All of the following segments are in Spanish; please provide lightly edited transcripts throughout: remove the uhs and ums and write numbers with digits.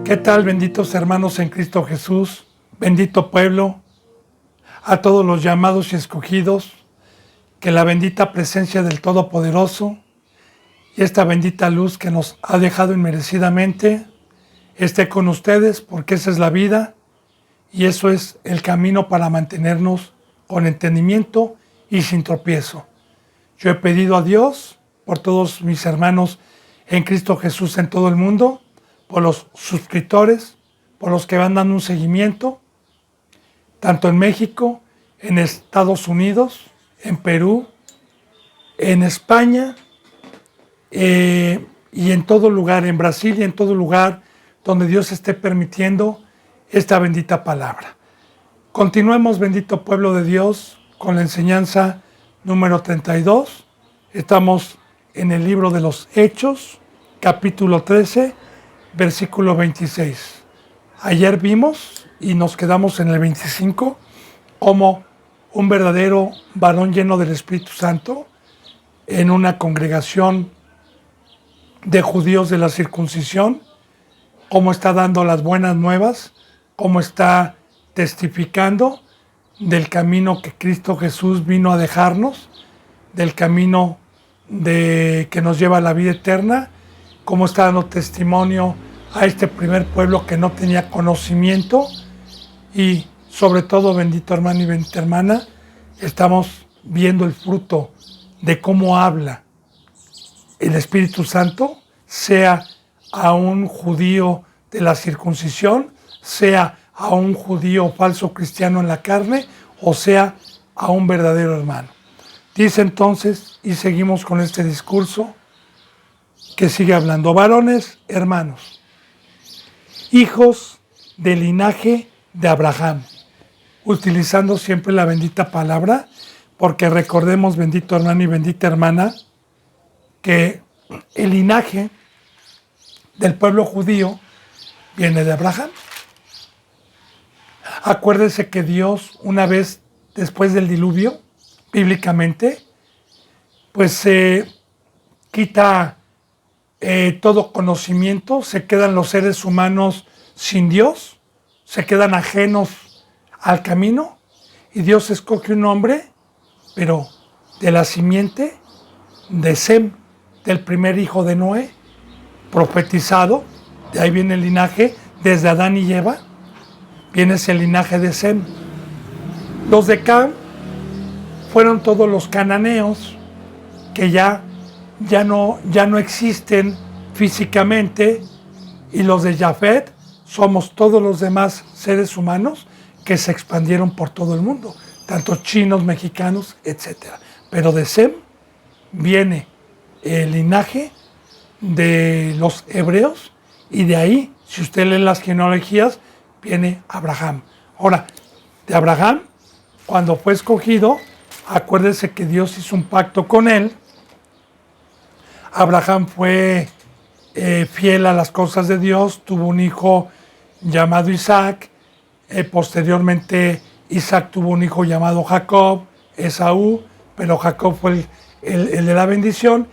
¿Qué tal, benditos hermanos en Cristo Jesús? Bendito pueblo, a todos los llamados y escogidos, que la bendita presencia del Todopoderoso y esta bendita luz que nos ha dejado inmerecidamente esté con ustedes, porque esa es la vida y eso es el camino para mantenernos con entendimiento y sin tropiezo. Yo he pedido a Dios por todos mis hermanos en Cristo Jesús en todo el mundo, por los suscriptores, por los que van dando un seguimiento, tanto en México, en Estados Unidos, en Perú, en España y en todo lugar, en Brasil y en todo lugar donde Dios esté permitiendo esta bendita palabra. Continuemos, bendito pueblo de Dios, con la enseñanza número 32. Estamos en el libro de los Hechos, capítulo 13, versículo 26. Ayer vimos y nos quedamos en el 25 como un verdadero varón lleno del Espíritu Santo en una congregación de judíos de la circuncisión, cómo está dando las buenas nuevas, cómo está testificando del camino que Cristo Jesús vino a dejarnos, del camino que nos lleva a la vida eterna, cómo está dando testimonio a este primer pueblo que no tenía conocimiento y sobre todo, bendito hermano y bendita hermana, estamos viendo el fruto de cómo habla el Espíritu Santo, sea a un judío de la circuncisión, sea a un judío falso cristiano en la carne, o sea a un verdadero hermano. Dice entonces, y seguimos con este discurso, que sigue hablando: varones, hermanos, hijos del linaje de Abraham, utilizando siempre la bendita palabra, porque recordemos, bendito hermano y bendita hermana, que el linaje del pueblo judío viene de Abraham. Acuérdense que Dios, una vez después del diluvio, bíblicamente, pues se quita todo conocimiento, se quedan los seres humanos sin Dios, se quedan ajenos al camino, y Dios escoge un hombre, pero de la simiente de Sem, del primer hijo de Noé, profetizado. De ahí viene el linaje, desde Adán y Eva, viene ese linaje de Sem. Los de Cam fueron todos los cananeos, que ya no existen físicamente, y los de Jafet somos todos los demás seres humanos que se expandieron por todo el mundo, tanto chinos, mexicanos, etc. Pero de Sem viene el linaje de los hebreos, y de ahí, si usted lee las genealogías, viene Abraham. Ahora, de Abraham, cuando fue escogido, acuérdese que Dios hizo un pacto con él. Abraham fue fiel a las cosas de Dios, tuvo un hijo llamado Isaac, posteriormente Isaac tuvo un hijo llamado Jacob, Esaú, pero Jacob fue el de la bendición,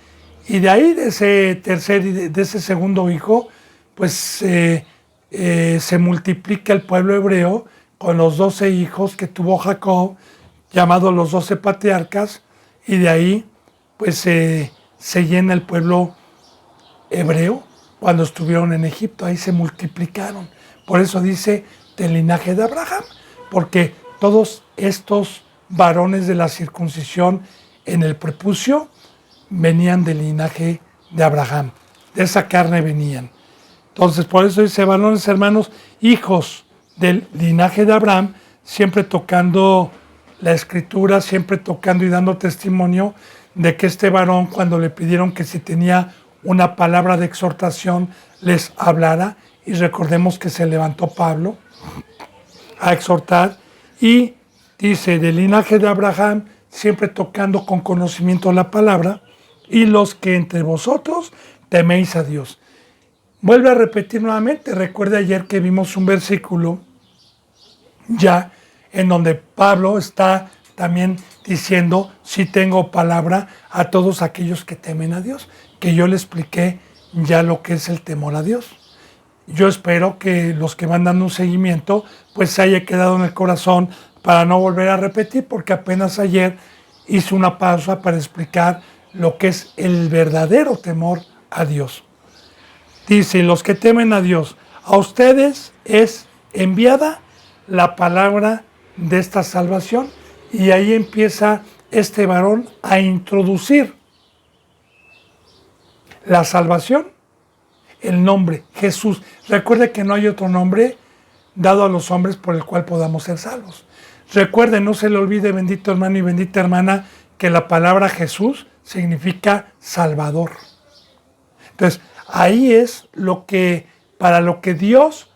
y de ahí, de ese tercer y de ese segundo hijo, pues se multiplica el pueblo hebreo con los 12 hijos que tuvo Jacob, llamados los 12 patriarcas, y de ahí pues se llena el pueblo hebreo cuando estuvieron en Egipto, ahí se multiplicaron. Por eso dice del linaje de Abraham, porque todos estos varones de la circuncisión en el prepucio venían del linaje de Abraham, de esa carne venían. Entonces, por eso dice: varones, hermanos, hijos del linaje de Abraham, siempre tocando la escritura, siempre tocando y dando testimonio de que este varón, cuando le pidieron que si tenía una palabra de exhortación, les hablara, y recordemos que se levantó Pablo a exhortar, y dice: del linaje de Abraham, siempre tocando con conocimiento la palabra, y los que entre vosotros teméis a Dios. Vuelve a repetir nuevamente. Recuerde ayer que vimos un versículo ya en donde Pablo está también diciendo: sí tengo palabra a todos aquellos que temen a Dios, que yo le expliqué ya lo que es el temor a Dios. yo espero que los que van dando un seguimiento, pues se haya quedado en el corazón para no volver a repetir, porque apenas ayer hice una pausa para explicar lo que es el verdadero temor a Dios. Dice, los que temen a Dios, a ustedes es enviada la palabra de esta salvación, y ahí empieza este varón a introducir la salvación, el nombre, Jesús. Recuerde que no hay otro nombre dado a los hombres por el cual podamos ser salvos. Recuerde, no se le olvide, bendito hermano y bendita hermana, que la palabra Jesús significa Salvador. Entonces, ahí es para lo que Dios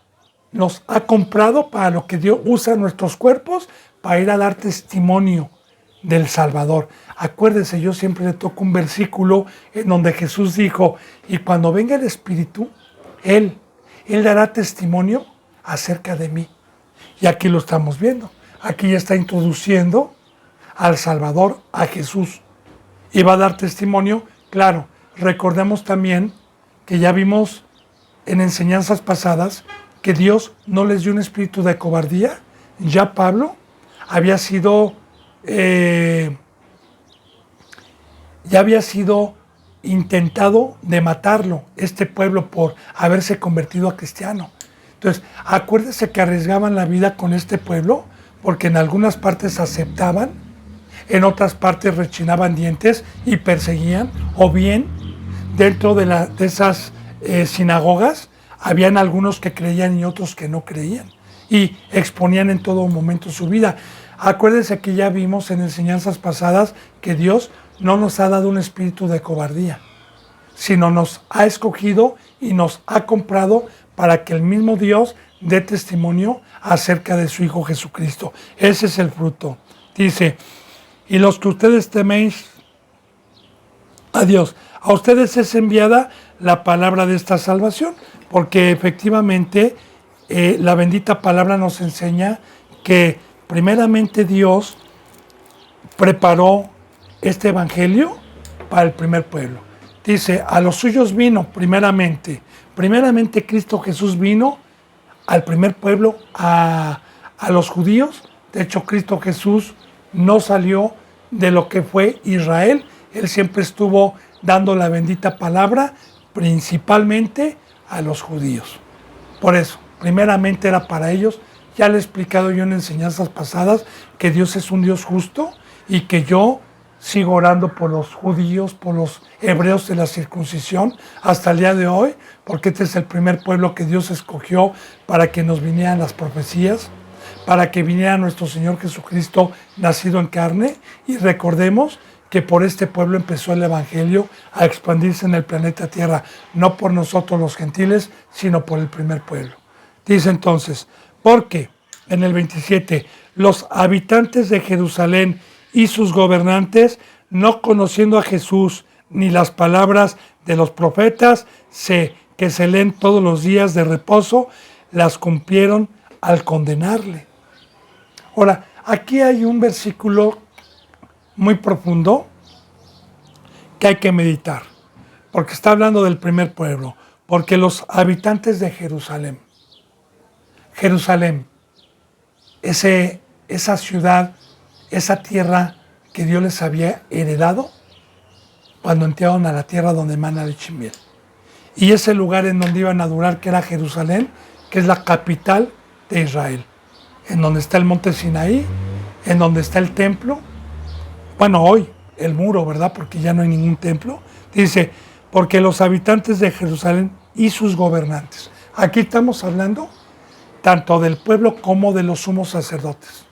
nos ha comprado, para lo que Dios usa nuestros cuerpos, para ir a dar testimonio del Salvador. Acuérdese, yo siempre le toco un versículo en donde Jesús dijo, y cuando venga el Espíritu, Él dará testimonio acerca de mí. Y aquí lo estamos viendo. Aquí ya está introduciendo al Salvador, a Jesús. Y va a dar testimonio, claro. Recordemos también que ya vimos en enseñanzas pasadas que Dios no les dio un espíritu de cobardía. Ya Pablo había sido intentado de matarlo, este pueblo, por haberse convertido a cristiano. Entonces, acuérdese que arriesgaban la vida con este pueblo, porque en algunas partes aceptaban, en otras partes rechinaban dientes y perseguían, o bien dentro de esas sinagogas habían algunos que creían y otros que no creían, y exponían en todo momento su vida. Acuérdense que ya vimos en enseñanzas pasadas que Dios no nos ha dado un espíritu de cobardía, sino nos ha escogido y nos ha comprado para que el mismo Dios dé testimonio acerca de su Hijo Jesucristo. Ese es el fruto. Dice, y los que ustedes teméis a Dios, a ustedes es enviada la palabra de esta salvación, porque efectivamente la bendita palabra nos enseña que primeramente Dios preparó este evangelio para el primer pueblo. Dice, a los suyos vino primeramente Cristo Jesús vino al primer pueblo, a los judíos. De hecho, Cristo Jesús no salió de lo que fue Israel. Él siempre estuvo dando la bendita palabra principalmente a los judíos. Por eso, primeramente era para ellos. Ya le he explicado yo en enseñanzas pasadas que Dios es un Dios justo, y que yo sigo orando por los judíos, por los hebreos de la circuncisión hasta el día de hoy, porque este es el primer pueblo que Dios escogió para que nos vinieran las profecías, para que viniera nuestro Señor Jesucristo nacido en carne. Y recordemos que por este pueblo empezó el evangelio a expandirse en el planeta Tierra, no por nosotros los gentiles, sino por el primer pueblo. Dice entonces, porque en el 27, los habitantes de Jerusalén y sus gobernantes, no conociendo a Jesús ni las palabras de los profetas que se leen todos los días de reposo, las cumplieron al condenarle. Ahora, aquí hay un versículo muy profundo que hay que meditar, porque está hablando del primer pueblo, porque los habitantes de Jerusalén, esa ciudad, esa tierra que Dios les había heredado cuando entraron a la tierra donde emana leche y miel. Y ese lugar en donde iban a adorar, que era Jerusalén, que es la capital de Israel, en donde está el monte Sinaí, en donde está el templo, bueno, hoy el muro, ¿verdad? Porque ya no hay ningún templo. Dice, porque los habitantes de Jerusalén y sus gobernantes. Aquí estamos hablando tanto del pueblo como de los sumos sacerdotes,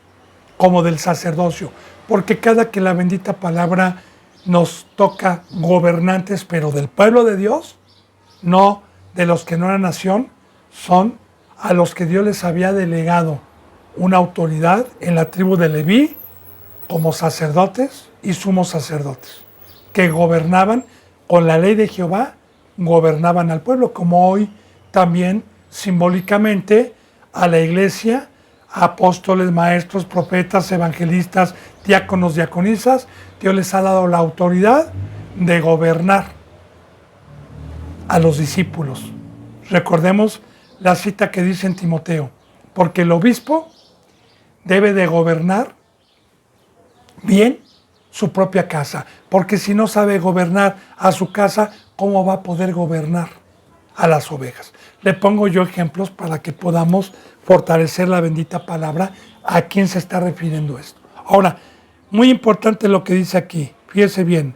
como del sacerdocio, porque cada que la bendita palabra nos toca gobernantes, pero del pueblo de Dios, no de los que no eran nación, son a los que Dios les había delegado una autoridad en la tribu de Leví, como sacerdotes y sumos sacerdotes, que gobernaban con la ley de Jehová, gobernaban al pueblo, como hoy también simbólicamente a la iglesia, apóstoles, maestros, profetas, evangelistas, diáconos, diaconisas, Dios les ha dado la autoridad de gobernar a los discípulos. Recordemos la cita que dice en Timoteo, porque el obispo debe de gobernar bien su propia casa, porque si no sabe gobernar a su casa, ¿cómo va a poder gobernar a las ovejas? Le pongo yo ejemplos para que podamos fortalecer la bendita palabra a quién se está refiriendo esto. Ahora, muy importante lo que dice aquí, fíjese bien,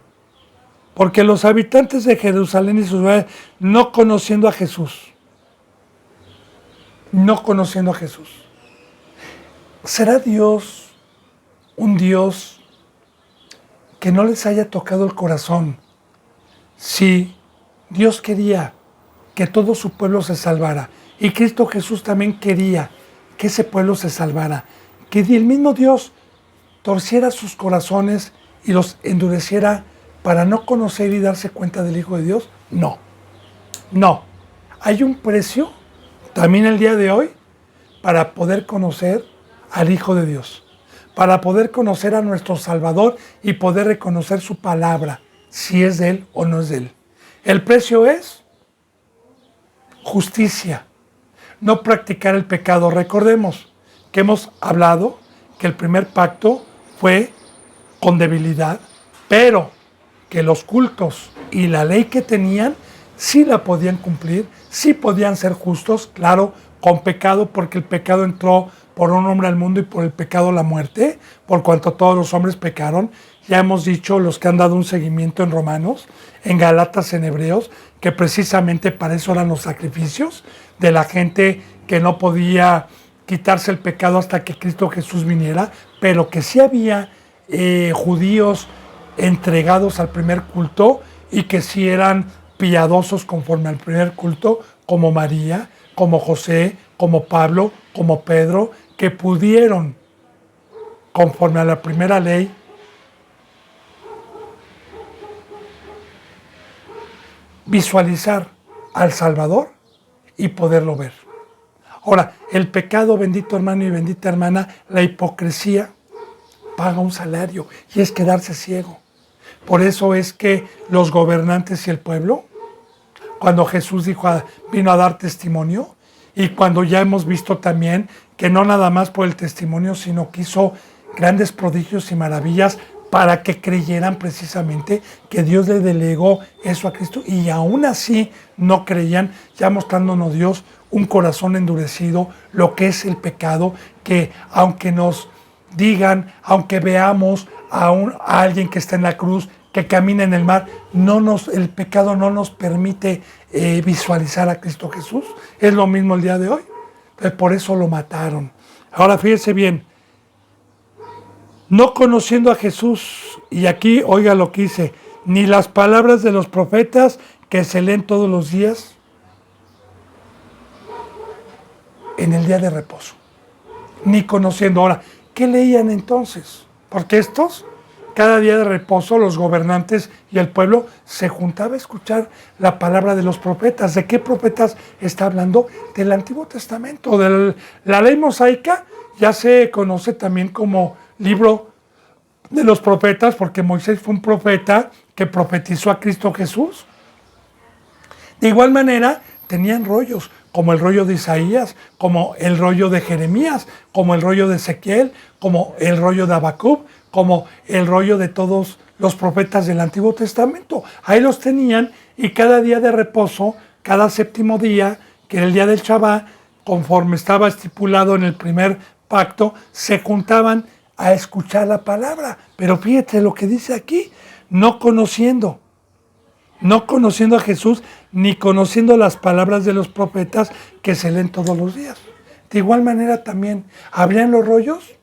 porque los habitantes de Jerusalén y sus ciudades, no conociendo a Jesús, ¿será Dios un Dios que no les haya tocado el corazón? Si Dios quería que todo su pueblo se salvara, y Cristo Jesús también quería que ese pueblo se salvara, que el mismo Dios torciera sus corazones y los endureciera para no conocer y darse cuenta del Hijo de Dios. No. Hay un precio también el día de hoy para poder conocer al Hijo de Dios, para poder conocer a nuestro Salvador y poder reconocer su palabra, si es de Él o no es de Él. El precio es justicia, no practicar el pecado. Recordemos que hemos hablado que el primer pacto fue con debilidad, pero que los cultos y la ley que tenían sí la podían cumplir, sí podían ser justos, claro, con pecado, porque el pecado entró por un hombre al mundo y por el pecado la muerte, por cuanto todos los hombres pecaron. Ya hemos dicho, los que han dado un seguimiento en Romanos, en Galatas, en Hebreos, que precisamente para eso eran los sacrificios de la gente que no podía quitarse el pecado hasta que Cristo Jesús viniera, pero que sí había judíos entregados al primer culto y que sí eran piadosos conforme al primer culto, como María, como José, como Pablo, como Pedro, que pudieron, conforme a la primera ley, visualizar al Salvador y poderlo ver. Ahora, el pecado, bendito hermano y bendita hermana, la hipocresía, paga un salario y es quedarse ciego. Por eso es que los gobernantes y el pueblo, cuando Jesús vino a dar testimonio, y cuando ya hemos visto también que no nada más por el testimonio, sino que hizo grandes prodigios y maravillas para que creyeran precisamente que Dios le delegó eso a Cristo, y aún así no creían, ya mostrándonos Dios un corazón endurecido, lo que es el pecado, que aunque nos digan, aunque veamos a alguien que está en la cruz, que camina en el mar, el pecado no nos permite visualizar a Cristo Jesús. Es lo mismo el día de hoy. Entonces, por eso lo mataron. Ahora fíjese bien, no conociendo a Jesús, y aquí oiga lo que dice, ni las palabras de los profetas que se leen todos los días en el día de reposo, ni conociendo. Ahora, ¿qué leían entonces? Porque estos, cada día de reposo, los gobernantes y el pueblo se juntaba a escuchar la palabra de los profetas. ¿De qué profetas está hablando? Del Antiguo Testamento, de la ley mosaica. Ya se conoce también como libro de los profetas, porque Moisés fue un profeta que profetizó a Cristo Jesús. De igual manera, tenían rollos, como el rollo de Isaías, como el rollo de Jeremías, como el rollo de Ezequiel, como el rollo de Habacuc, como el rollo de todos los profetas del Antiguo Testamento. Ahí los tenían, y cada día de reposo, cada séptimo día, que era el día del Shabbat, conforme estaba estipulado en el primer pacto, se juntaban a escuchar la palabra. Pero fíjate lo que dice aquí, no conociendo a Jesús, ni conociendo las palabras de los profetas que se leen todos los días. De igual manera también, abrían los rollos,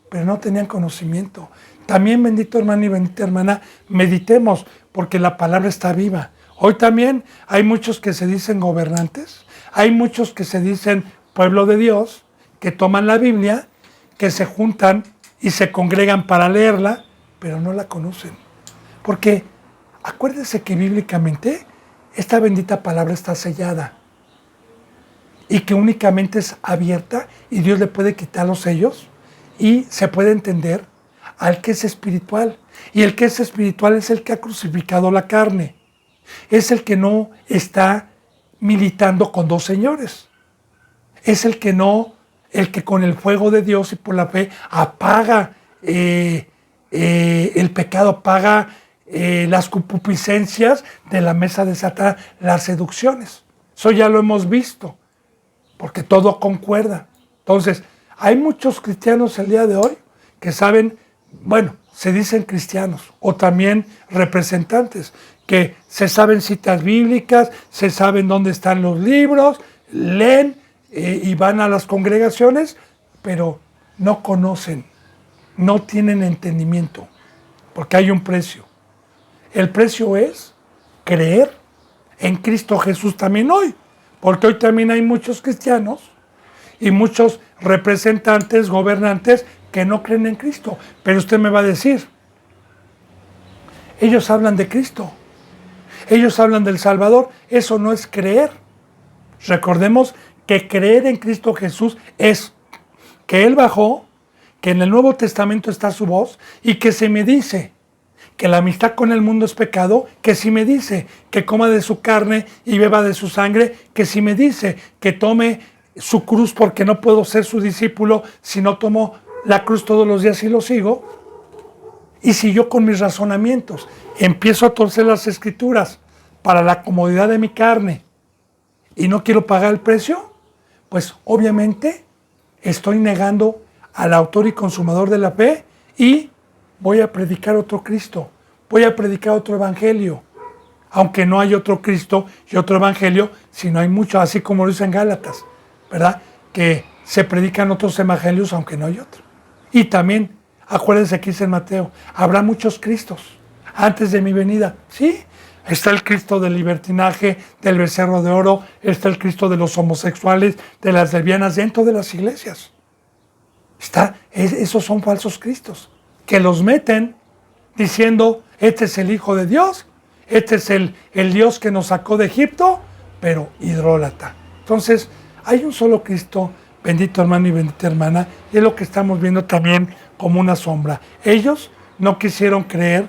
pero no tenían conocimiento. También, bendito hermano y bendita hermana, meditemos, porque la palabra está viva. Hoy también hay muchos que se dicen gobernantes, hay muchos que se dicen pueblo de Dios, que toman la Biblia, que se juntan y se congregan para leerla, pero no la conocen. Porque acuérdense que bíblicamente esta bendita palabra está sellada y que únicamente es abierta, y Dios le puede quitar los sellos y se puede entender al que es espiritual. Y el que es espiritual es el que ha crucificado la carne. Es el que no está militando con dos señores. Es el que con el fuego de Dios y por la fe apaga el pecado, apaga las concupiscencias de la mesa de Satanás, las seducciones. Eso ya lo hemos visto, porque todo concuerda. Entonces, hay muchos cristianos el día de hoy que saben, bueno, se dicen cristianos o también representantes, que se saben citas bíblicas, se saben dónde están los libros, leen y van a las congregaciones, pero no conocen, no tienen entendimiento, porque hay un precio. El precio es creer en Cristo Jesús también hoy, porque hoy también hay muchos cristianos y muchos representantes, gobernantes que no creen en Cristo. Pero usted me va a decir, ellos hablan de Cristo, ellos hablan del Salvador, eso no es creer. Recordemos que creer en Cristo Jesús es que Él bajó, que en el Nuevo Testamento está su voz y que se me dice que la amistad con el mundo es pecado, que si me dice que coma de su carne y beba de su sangre, que si me dice que tome su cruz porque no puedo ser su discípulo si no tomo la cruz todos los días y lo sigo. Y si yo con mis razonamientos empiezo a torcer las escrituras para la comodidad de mi carne y no quiero pagar el precio, pues obviamente estoy negando al autor y consumador de la fe y voy a predicar otro Cristo, voy a predicar otro evangelio, aunque no hay otro Cristo y otro evangelio, sino hay mucho, así como lo dicen Gálatas, ¿verdad? Que se predican otros evangelios aunque no hay otro. Y también, acuérdense que dice en Mateo, habrá muchos Cristos antes de mi venida. Sí, está el Cristo del libertinaje, del becerro de oro, está el Cristo de los homosexuales, de las lesbianas dentro de las iglesias. Esos son falsos Cristos, que los meten diciendo, este es el Hijo de Dios, este es el Dios que nos sacó de Egipto, pero idólatra. Entonces, hay un solo Cristo, bendito hermano y bendita hermana, y es lo que estamos viendo también como una sombra. Ellos no quisieron creer.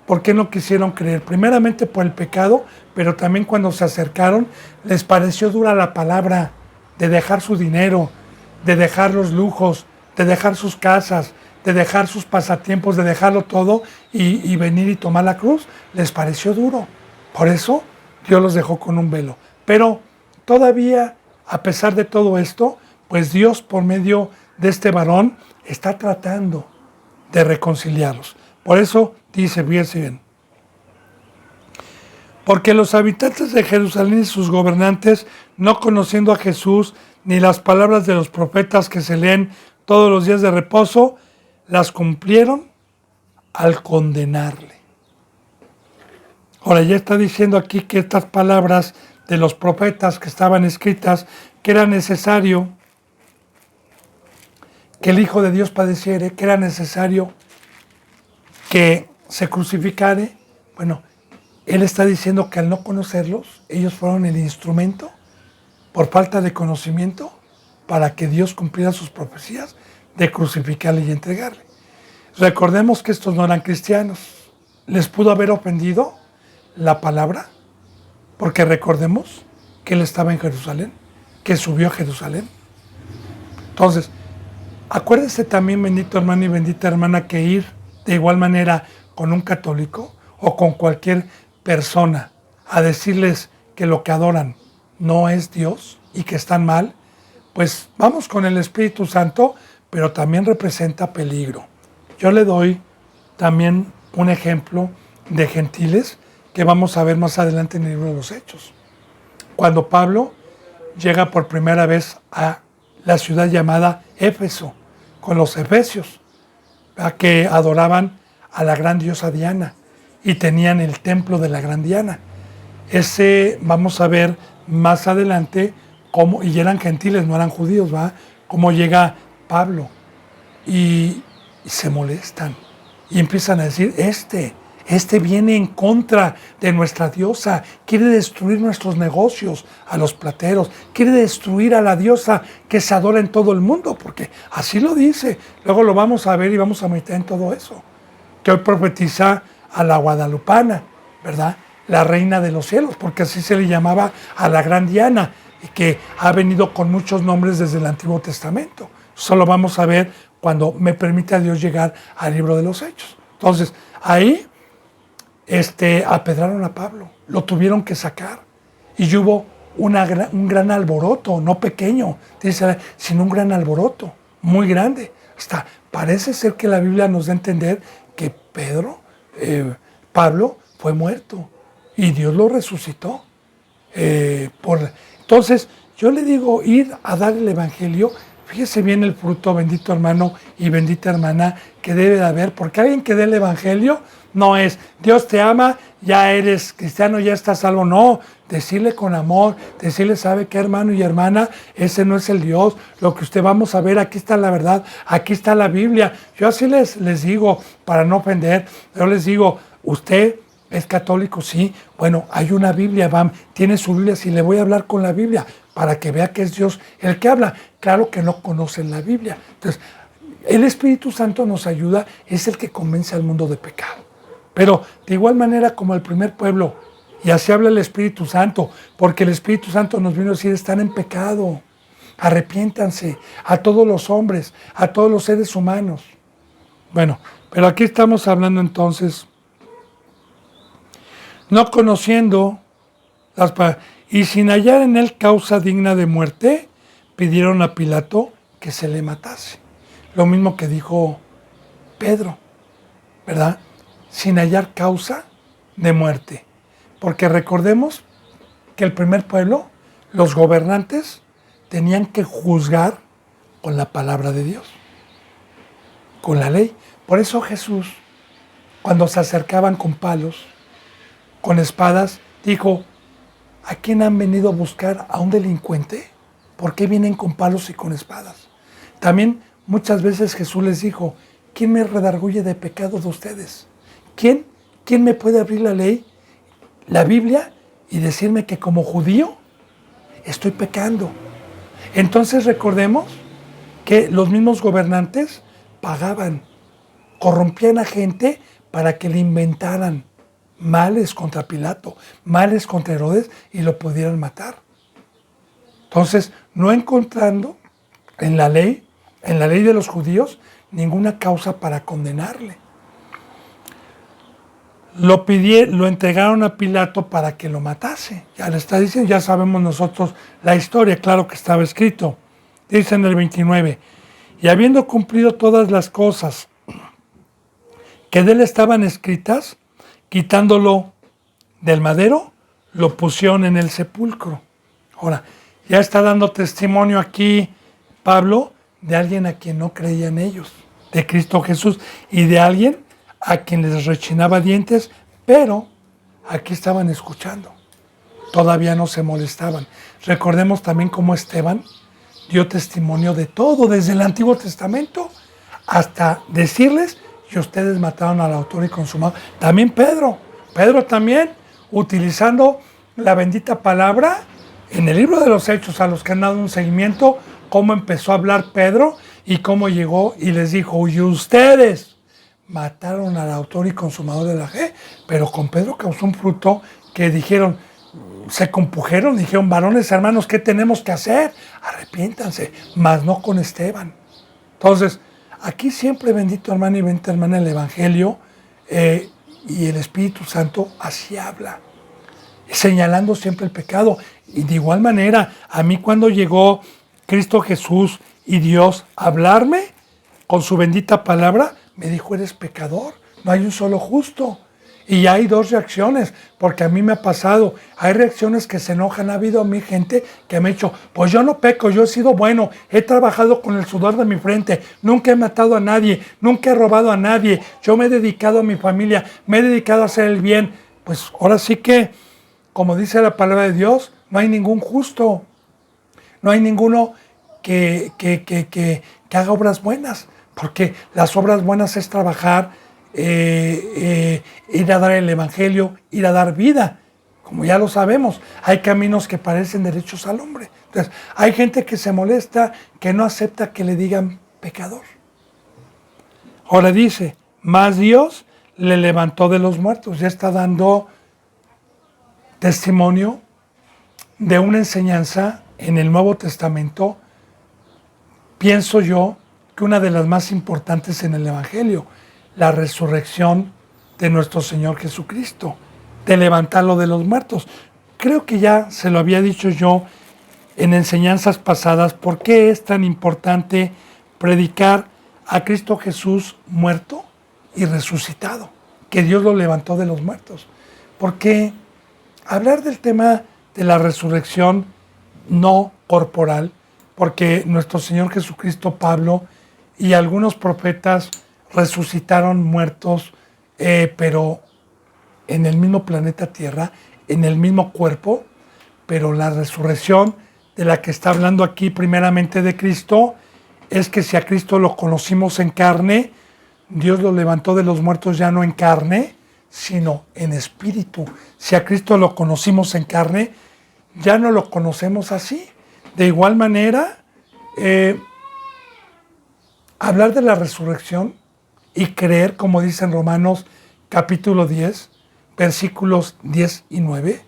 ¿Por qué no quisieron creer? Primeramente por el pecado, pero también cuando se acercaron, les pareció dura la palabra de dejar su dinero, de dejar los lujos, de dejar sus casas, de dejar sus pasatiempos, de dejarlo todo y venir y tomar la cruz. Les pareció duro. Por eso Dios los dejó con un velo. Pero todavía, a pesar de todo esto, pues Dios por medio de este varón está tratando de reconciliarlos. Por eso dice, fíjense bien, porque los habitantes de Jerusalén y sus gobernantes, no conociendo a Jesús ni las palabras de los profetas que se leen todos los días de reposo, las cumplieron al condenarle. Ahora ya está diciendo aquí que estas palabras de los profetas que estaban escritas, que era necesario que el Hijo de Dios padeciere, que era necesario que se crucificare. Bueno, Él está diciendo que al no conocerlos, ellos fueron el instrumento, por falta de conocimiento, para que Dios cumpliera sus profecías de crucificarle y entregarle. Recordemos que estos no eran cristianos. ¿Les pudo haber ofendido la palabra? Porque recordemos que Él estaba en Jerusalén, que subió a Jerusalén. Entonces, acuérdense también, bendito hermano y bendita hermana, que ir de igual manera con un católico o con cualquier persona a decirles que lo que adoran no es Dios y que están mal, pues vamos con el Espíritu Santo, pero también representa peligro. Yo le doy también un ejemplo de gentiles que vamos a ver más adelante en el libro de los Hechos. Cuando Pablo llega por primera vez a la ciudad llamada Éfeso, con los efesios, que adoraban a la gran diosa Diana y tenían el templo de la gran Diana. Ese vamos a ver más adelante cómo, y eran gentiles, no eran judíos, ¿va? Cómo llega Pablo y se molestan y empiezan a decir, este viene en contra de nuestra diosa, quiere destruir nuestros negocios, a los plateros, quiere destruir a la diosa que se adora en todo el mundo, porque así lo dice. Luego lo vamos a ver y vamos a meter en todo eso. Que hoy profetiza a la guadalupana, ¿verdad? La reina de los cielos, porque así se le llamaba a la gran Diana. y que ha venido con muchos nombres desde el Antiguo Testamento. Eso lo vamos a ver cuando me permita Dios llegar al libro de los Hechos. Entonces, ahí apedraron a Pablo, lo tuvieron que sacar y hubo un gran alboroto, no pequeño, sino un gran alboroto, muy grande. Hasta parece ser que la Biblia nos da a entender que Pablo fue muerto y Dios lo resucitó. Entonces, yo le digo, ir a dar el Evangelio. Fíjese bien el fruto, bendito hermano y bendita hermana, que debe de haber, porque alguien que dé el Evangelio no es, Dios te ama, ya eres cristiano, ya estás salvo. No, decirle con amor, decirle, ¿sabe qué, hermano y hermana? Ese no es el Dios, lo que usted vamos a ver, aquí está la verdad, aquí está la Biblia. Yo así les digo, para no ofender, yo les digo, usted ¿es católico? Sí. Bueno, hay una Biblia, tiene su Biblia, si le voy a hablar con la Biblia, para que vea que es Dios el que habla. Claro que no conocen la Biblia. Entonces, el Espíritu Santo nos ayuda, es el que convence al mundo de pecado. Pero de igual manera como el primer pueblo, y así habla el Espíritu Santo, porque el Espíritu Santo nos vino a decir, están en pecado, arrepiéntanse, a todos los hombres, a todos los seres humanos. Bueno, pero aquí estamos hablando entonces, no conociendo y sin hallar en él causa digna de muerte, pidieron a Pilato que se le matase. Lo mismo que dijo Pedro, ¿verdad? Sin hallar causa de muerte. Porque recordemos que el primer pueblo, los gobernantes, tenían que juzgar con la palabra de Dios, con la ley. Por eso Jesús, cuando se acercaban con palos, con espadas, dijo, ¿a quién han venido a buscar? ¿A un delincuente? ¿Por qué vienen con palos y con espadas? También muchas veces Jesús les dijo, ¿quién me redarguye de pecado de ustedes? ¿Quién me puede abrir la ley, la Biblia, y decirme que como judío estoy pecando? Entonces recordemos que los mismos gobernantes pagaban, corrompían a gente para que le inventaran males contra Pilato, males contra Herodes y lo pudieran matar. Entonces, no encontrando en la ley de los judíos, ninguna causa para condenarle. Lo entregaron a Pilato para que lo matase. Ya le está diciendo, ya sabemos nosotros la historia, claro que estaba escrito. Dice en el 29, y habiendo cumplido todas las cosas que de él estaban escritas, quitándolo del madero, lo pusieron en el sepulcro. Ahora, ya está dando testimonio aquí Pablo de alguien a quien no creía en ellos, de Cristo Jesús, y de alguien a quien les rechinaba dientes, pero aquí estaban escuchando. Todavía no se molestaban. Recordemos también cómo Esteban dio testimonio de todo, desde el Antiguo Testamento hasta decirles, y ustedes mataron al autor y consumador. También Pedro también, utilizando la bendita palabra, en el libro de los Hechos, a los que han dado un seguimiento, cómo empezó a hablar Pedro y cómo llegó y les dijo, y ustedes mataron al autor y consumador de la fe. Pero con Pedro causó un fruto que dijeron, se compujeron, dijeron, varones hermanos, ¿qué tenemos que hacer? Arrepiéntanse, mas no con Esteban. Entonces, aquí siempre, bendito hermano y bendita hermana, el Evangelio y el Espíritu Santo así habla, señalando siempre el pecado. Y de igual manera, a mí cuando llegó Cristo Jesús y Dios a hablarme con su bendita palabra, me dijo, eres pecador, no hay un solo justo. Y hay dos reacciones, porque a mí me ha pasado, hay reacciones que se enojan, ha habido a mí gente que me ha dicho, pues yo no peco, yo he sido bueno, he trabajado con el sudor de mi frente, nunca he matado a nadie, nunca he robado a nadie, yo me he dedicado a mi familia, me he dedicado a hacer el bien. Pues ahora sí que, como dice la palabra de Dios, no hay ningún justo, no hay ninguno que haga obras buenas, porque las obras buenas es trabajar, ir a dar el Evangelio, ir a dar vida. Como ya lo sabemos, hay caminos que parecen derechos al hombre. Entonces, hay gente que se molesta, que no acepta que le digan pecador. Ahora dice, mas Dios le levantó de los muertos. Ya está dando testimonio de una enseñanza en el Nuevo Testamento, pienso yo que una de las más importantes en el Evangelio, la resurrección de nuestro Señor Jesucristo, de levantarlo de los muertos. Creo que ya se lo había dicho yo en enseñanzas pasadas, por qué es tan importante predicar a Cristo Jesús muerto y resucitado, que Dios lo levantó de los muertos. Porque hablar del tema de la resurrección no corporal, porque nuestro Señor Jesucristo, Pablo y algunos profetas resucitaron muertos, pero en el mismo planeta Tierra, en el mismo cuerpo, pero la resurrección de la que está hablando aquí primeramente de Cristo, es que si a Cristo lo conocimos en carne, Dios lo levantó de los muertos ya no en carne, sino en espíritu. Si a Cristo lo conocimos en carne, ya no lo conocemos así. De igual manera, hablar de la resurrección y creer, como dice en Romanos capítulo 10, versículos 10 y 9,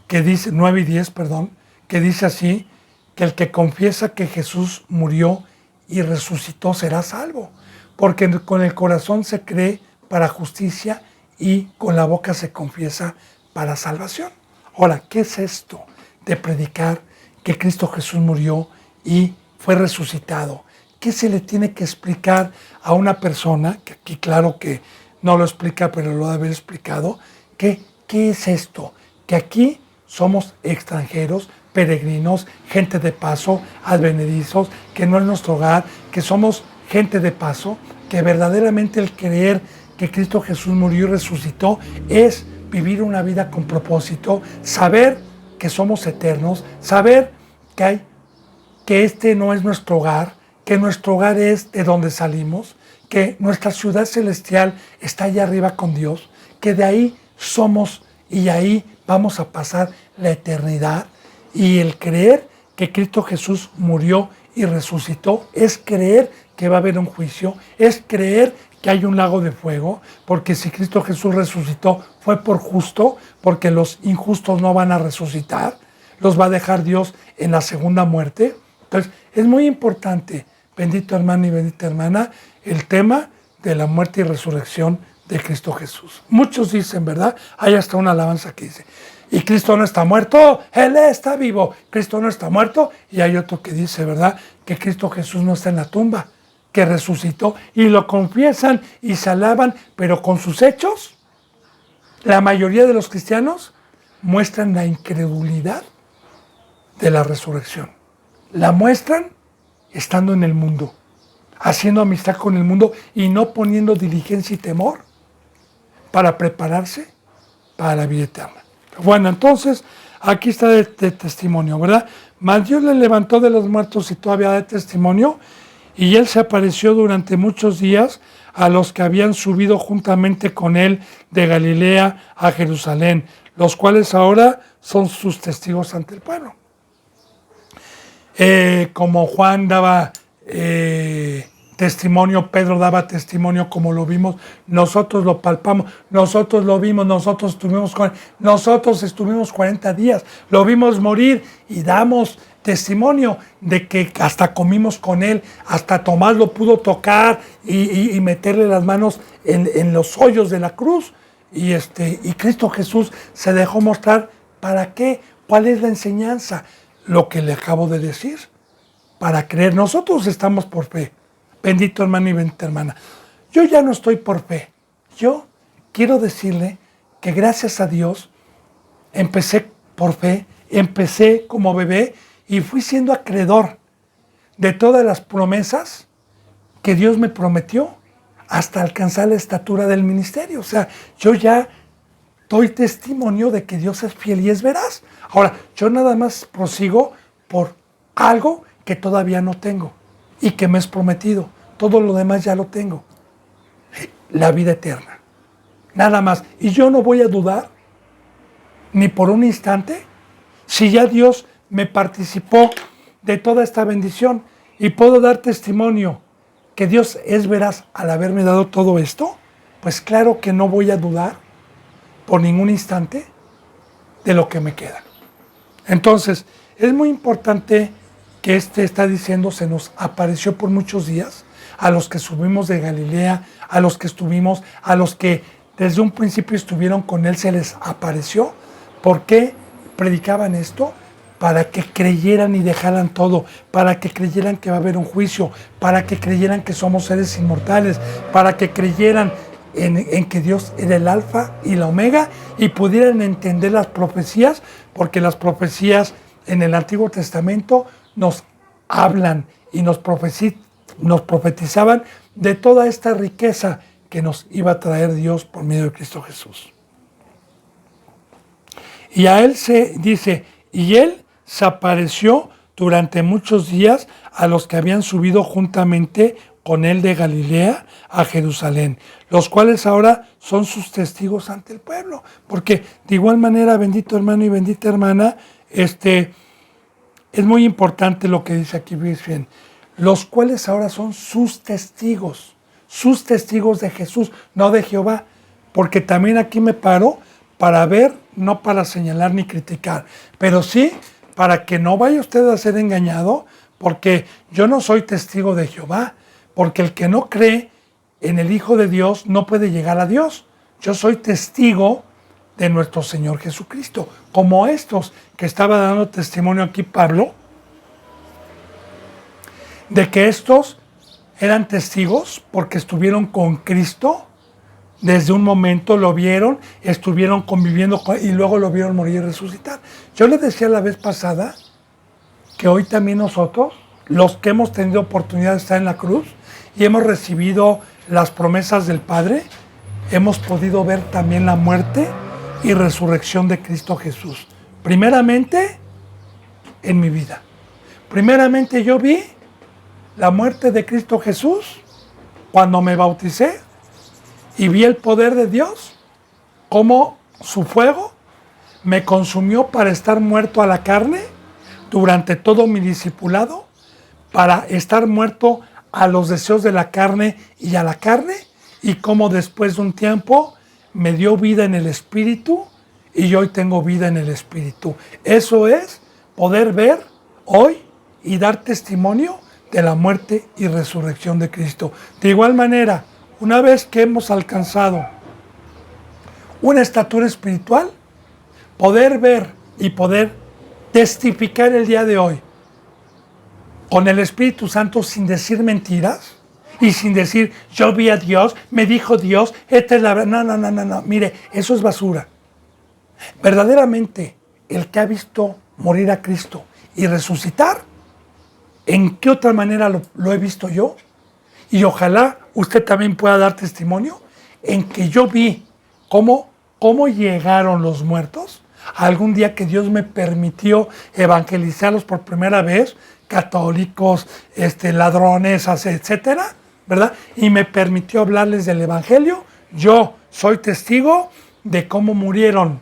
que dice, 9 y 10, perdón, que dice así, que el que confiesa que Jesús murió y resucitó será salvo, porque con el corazón se cree para justicia y con la boca se confiesa para salvación. Ahora, ¿qué es esto de predicar que Cristo Jesús murió y fue resucitado? ¿Qué se le tiene que explicar a una persona, que aquí claro que no lo explica, pero lo debe haber explicado, ¿qué es esto? Que aquí somos extranjeros, peregrinos, gente de paso, advenedizos, que no es nuestro hogar, que somos gente de paso, que verdaderamente el creer que Cristo Jesús murió y resucitó es vivir una vida con propósito, saber que somos eternos, saber que este no es nuestro hogar, que nuestro hogar es de donde salimos, que nuestra ciudad celestial está allá arriba con Dios, que de ahí somos y ahí vamos a pasar la eternidad. Y el creer que Cristo Jesús murió y resucitó es creer que va a haber un juicio, es creer que hay un lago de fuego, porque si Cristo Jesús resucitó fue por justo, porque los injustos no van a resucitar, los va a dejar Dios en la segunda muerte. Entonces es muy importante, bendito hermano y bendita hermana, el tema de la muerte y resurrección de Cristo Jesús. Muchos dicen, ¿verdad? Hay hasta una alabanza que dice, y Cristo no está muerto, Él está vivo. Cristo no está muerto. Y hay otro que dice, ¿verdad?, que Cristo Jesús no está en la tumba, que resucitó, y lo confiesan y se alaban, pero con sus hechos, la mayoría de los cristianos muestran la incredulidad de la resurrección. La muestran estando en el mundo, haciendo amistad con el mundo y no poniendo diligencia y temor para prepararse para la vida eterna. Bueno, entonces, aquí está de testimonio, ¿verdad? Mas Dios le levantó de los muertos y todavía da testimonio, y Él se apareció durante muchos días a los que habían subido juntamente con Él de Galilea a Jerusalén, los cuales ahora son sus testigos ante el pueblo. Como Juan daba testimonio, Pedro daba testimonio, como lo vimos, nosotros lo palpamos, nosotros lo vimos, nosotros estuvimos 40 días, lo vimos morir y damos testimonio de que hasta comimos con él, hasta Tomás lo pudo tocar y meterle las manos en los hoyos de la cruz, y Cristo Jesús se dejó mostrar. ¿Para qué? ¿Cuál es la enseñanza? Lo que le acabo de decir, para creer. Nosotros estamos por fe. Bendito hermano y bendita hermana. Yo ya no estoy por fe. Yo quiero decirle que gracias a Dios empecé por fe, empecé como bebé y fui siendo acreedor de todas las promesas que Dios me prometió hasta alcanzar la estatura del ministerio. O sea, yo ya doy testimonio de que Dios es fiel y es veraz. Ahora, yo nada más prosigo por algo que todavía no tengo y que me es prometido. Todo lo demás ya lo tengo. La vida eterna. Nada más. Y yo no voy a dudar ni por un instante si ya Dios me participó de toda esta bendición y puedo dar testimonio que Dios es veraz al haberme dado todo esto. Pues claro que no voy a dudar por ningún instante de lo que me queda. Entonces, es muy importante que está diciendo, se nos apareció por muchos días, a los que subimos de Galilea, a los que estuvimos, a los que desde un principio estuvieron con él, se les apareció. ¿Por qué predicaban esto? Para que creyeran y dejaran todo, para que creyeran que va a haber un juicio, para que creyeran que somos seres inmortales, para que creyeran en que Dios era el alfa y la omega y pudieran entender las profecías, porque las profecías en el Antiguo Testamento nos hablan y nos profetizaban de toda esta riqueza que nos iba a traer Dios por medio de Cristo Jesús. Y a él se dice, y él se apareció durante muchos días a los que habían subido juntamente con él de Galilea a Jerusalén, los cuales ahora son sus testigos ante el pueblo. Porque de igual manera, bendito hermano y bendita hermana, es muy importante lo que dice aquí bien, los cuales ahora son sus testigos de Jesús, no de Jehová. Porque también aquí me paro para ver, no para señalar ni criticar, pero sí para que no vaya usted a ser engañado, porque yo no soy testigo de Jehová, porque el que no cree en el Hijo de Dios no puede llegar a Dios. Yo soy testigo de nuestro Señor Jesucristo, como estos que estaba dando testimonio aquí Pablo, de que estos eran testigos porque estuvieron con Cristo. Desde un momento lo vieron, estuvieron conviviendo y luego lo vieron morir y resucitar. Yo les decía la vez pasada que hoy también nosotros, los que hemos tenido oportunidad de estar en la cruz y hemos recibido las promesas del Padre, hemos podido ver también la muerte y resurrección de Cristo Jesús. Primeramente, en mi vida. Primeramente yo vi la muerte de Cristo Jesús cuando me bauticé, y vi el poder de Dios, como su fuego me consumió para estar muerto a la carne durante todo mi discipulado, para estar muerto a los deseos de la carne y a la carne, y como después de un tiempo me dio vida en el Espíritu, y yo hoy tengo vida en el Espíritu. Eso es poder ver hoy y dar testimonio de la muerte y resurrección de Cristo. De igual manera, una vez que hemos alcanzado una estatura espiritual, poder ver y poder testificar el día de hoy con el Espíritu Santo sin decir mentiras y sin decir yo vi a Dios, me dijo Dios, esta es la verdad. No. Mire, eso es basura. Verdaderamente, el que ha visto morir a Cristo y resucitar, ¿en qué otra manera lo he visto yo? Y ojalá usted también pueda dar testimonio en que yo vi cómo llegaron los muertos. Algún día que Dios me permitió evangelizarlos por primera vez, católicos, ladrones, etcétera, ¿verdad? Y me permitió hablarles del Evangelio. Yo soy testigo de cómo murieron,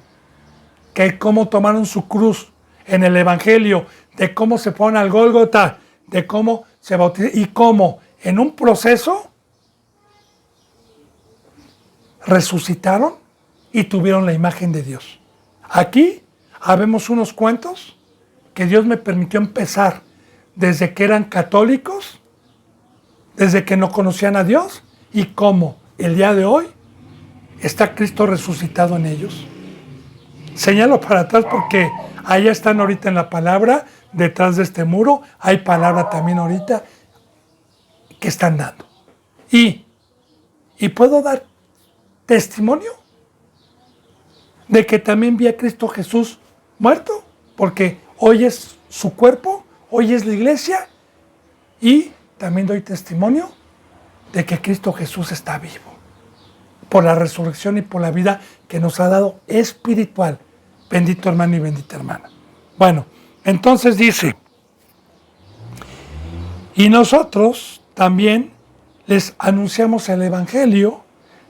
que cómo tomaron su cruz en el Evangelio, de cómo se fueron al Gólgota, de cómo se bautizaron y cómo en un proceso resucitaron y tuvieron la imagen de Dios. Aquí habemos unos cuantos que Dios me permitió empezar desde que eran católicos, desde que no conocían a Dios, y cómo el día de hoy está Cristo resucitado en ellos. Señalo para atrás porque allá están ahorita en la palabra, detrás de este muro, hay palabra también ahorita que están dando. Y puedo dar testimonio de que también vi a Cristo Jesús muerto, porque hoy es su cuerpo, hoy es la iglesia, y también doy testimonio de que Cristo Jesús está vivo, por la resurrección y por la vida que nos ha dado espiritual. Bendito hermano y bendita hermana. Bueno, entonces dice, y nosotros también les anunciamos el Evangelio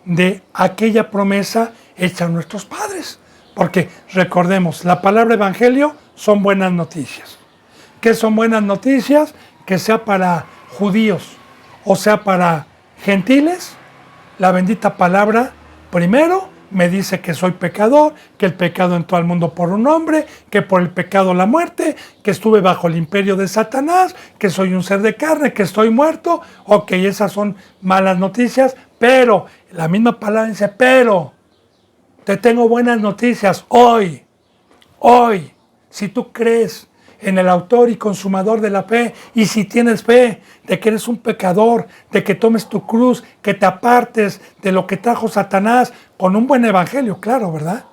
de aquella promesa hecha a nuestros padres. Porque recordemos, la palabra Evangelio son buenas noticias. ¿Qué son buenas noticias? Que sea para judíos o sea para gentiles, la bendita palabra primero me dice que soy pecador, que el pecado entró al mundo por un hombre, que por el pecado la muerte, que estuve bajo el imperio de Satanás, que soy un ser de carne, que estoy muerto. Ok, esas son malas noticias, pero la misma palabra dice, pero te tengo buenas noticias hoy, si tú crees en el autor y consumador de la fe, y si tienes fe de que eres un pecador, de que tomes tu cruz, que te apartes de lo que trajo Satanás con un buen evangelio, claro, ¿verdad?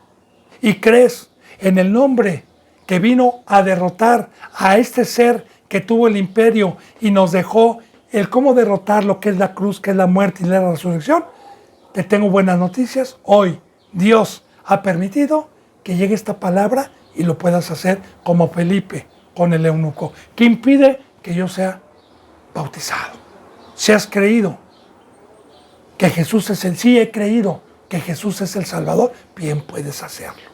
Y crees en el nombre que vino a derrotar a este ser que tuvo el imperio y nos dejó el cómo derrotar lo que es la cruz, que es la muerte y la resurrección. Te tengo buenas noticias. Hoy Dios ha permitido que llegue esta palabra y lo puedas hacer como Felipe con el eunuco, que impide que yo sea bautizado. Si has creído que Jesús es el, sí he creído que Jesús es el Salvador, bien puedes hacerlo.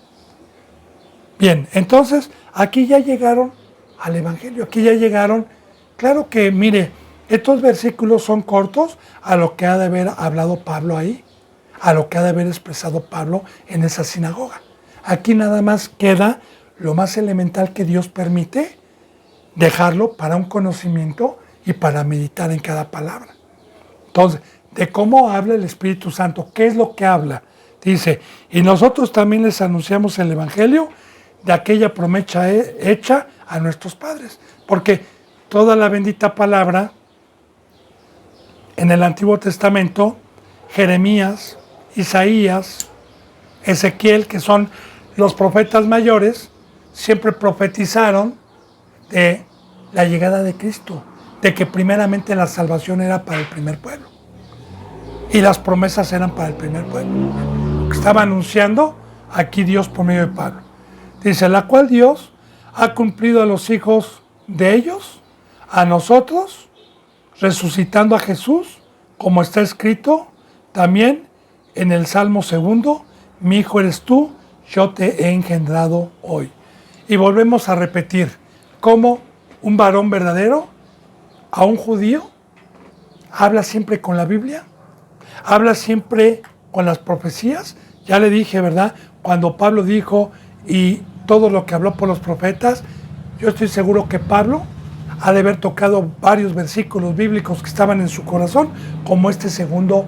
Bien, entonces aquí ya llegaron al Evangelio, aquí ya llegaron, claro que mire, estos versículos son cortos a lo que ha de haber hablado Pablo ahí, a lo que ha de haber expresado Pablo en esa sinagoga. Aquí nada más queda lo más elemental que Dios permite, dejarlo para un conocimiento y para meditar en cada palabra. Entonces, de cómo habla el Espíritu Santo, ¿qué es lo que habla? Dice, y nosotros también les anunciamos el Evangelio de aquella promesa hecha a nuestros padres. Porque toda la bendita palabra en el Antiguo Testamento, Jeremías, Isaías, Ezequiel, que son los profetas mayores, siempre profetizaron de la llegada de Cristo, de que primeramente la salvación era para el primer pueblo y las promesas eran para el primer pueblo. Lo que estaba anunciando aquí Dios por medio de Pablo. Dice, la cual Dios ha cumplido a los hijos de ellos, a nosotros, resucitando a Jesús, como está escrito también en el Salmo 2, mi hijo eres tú, yo te he engendrado hoy. Y volvemos a repetir, cómo un varón verdadero, a un judío, habla siempre con la Biblia, habla siempre con las profecías. Ya le dije, ¿verdad? Cuando Pablo dijo, y todo lo que habló por los profetas, yo estoy seguro que Pablo ha de haber tocado varios versículos bíblicos que estaban en su corazón, como este segundo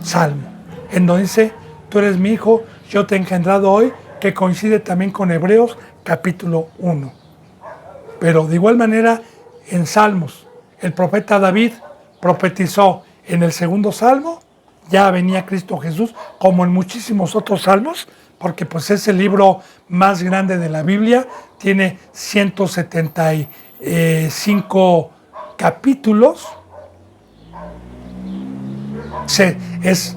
salmo, en donde dice, tú eres mi hijo, yo te he engendrado hoy, que coincide también con Hebreos capítulo 1. Pero de igual manera, en Salmos, el profeta David profetizó en el segundo salmo, ya venía Cristo Jesús, como en muchísimos otros salmos, porque pues es el libro más grande de la Biblia, tiene 175 capítulos, es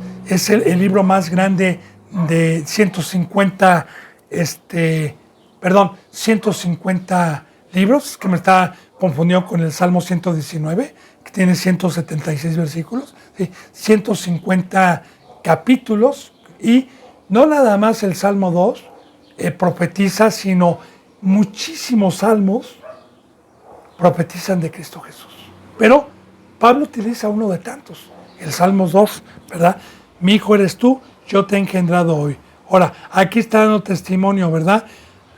el libro más grande de 150, 150 libros, que me está confundiendo con el Salmo 119, que tiene 176 versículos, ¿sí? 150 capítulos, y no nada más el Salmo 2 profetiza, sino muchísimos salmos profetizan de Cristo Jesús. Pero Pablo utiliza uno de tantos, el Salmo 2, ¿verdad? Mi hijo eres tú, yo te he engendrado hoy. Ahora, aquí está dando testimonio, ¿verdad?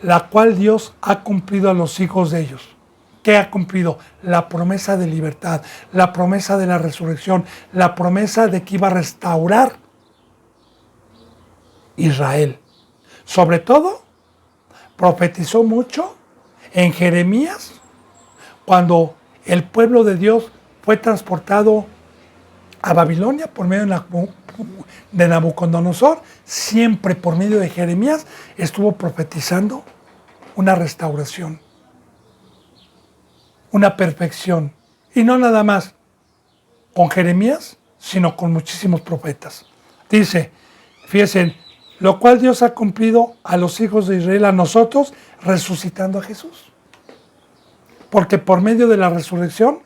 La cual Dios ha cumplido a los hijos de ellos. ¿Qué ha cumplido? La promesa de libertad, la promesa de la resurrección, la promesa de que iba a restaurar Israel. Sobre todo, profetizó mucho en Jeremías, cuando el pueblo de Dios fue transportado a Babilonia por medio de Nabucodonosor, siempre por medio de Jeremías estuvo profetizando una restauración, una perfección. Y no nada más con Jeremías, sino con muchísimos profetas. Dice, fíjense, lo cual Dios ha cumplido a los hijos de Israel, a nosotros, resucitando a Jesús. Porque por medio de la resurrección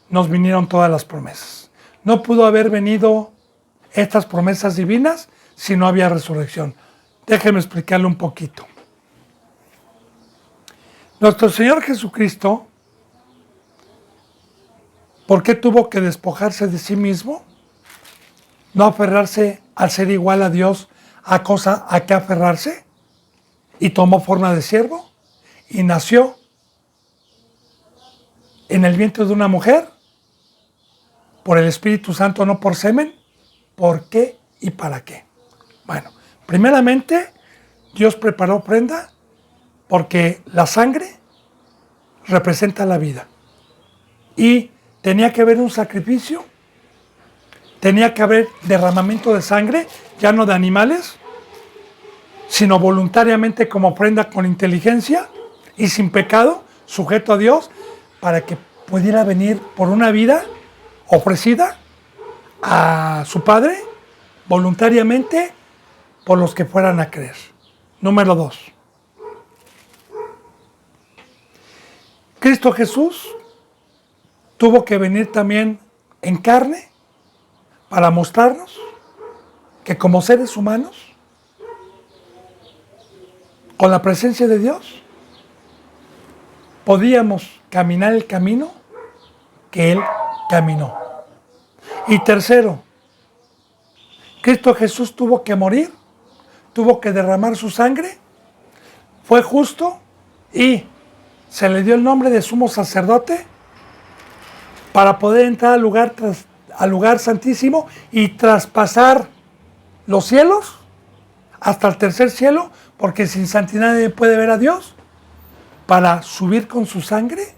nos vinieron todas las promesas. No pudo haber venido estas promesas divinas si no había resurrección. Déjenme explicarle un poquito. Nuestro Señor Jesucristo, ¿por qué tuvo que despojarse de sí mismo? No aferrarse al ser igual a Dios, a qué aferrarse, y tomó forma de siervo, y nació en el vientre de una mujer, por el Espíritu Santo, no por semen. ¿Por qué y para qué? Bueno, primeramente, Dios preparó ofrenda porque la sangre representa la vida. Y tenía que haber un sacrificio, tenía que haber derramamiento de sangre, ya no de animales, sino voluntariamente como ofrenda con inteligencia y sin pecado, sujeto a Dios, para que pudiera venir por una vida ofrecida a su Padre voluntariamente por los que fueran a creer. Número 2. Cristo Jesús tuvo que venir también en carne para mostrarnos que como seres humanos, con la presencia de Dios, podíamos caminar el camino que Él caminó. Y tercero, Cristo Jesús tuvo que morir, tuvo que derramar su sangre, fue justo y se le dio el nombre de sumo sacerdote para poder entrar al lugar santísimo y traspasar los cielos hasta el tercer cielo, porque sin santidad nadie puede ver a Dios, para subir con su sangre.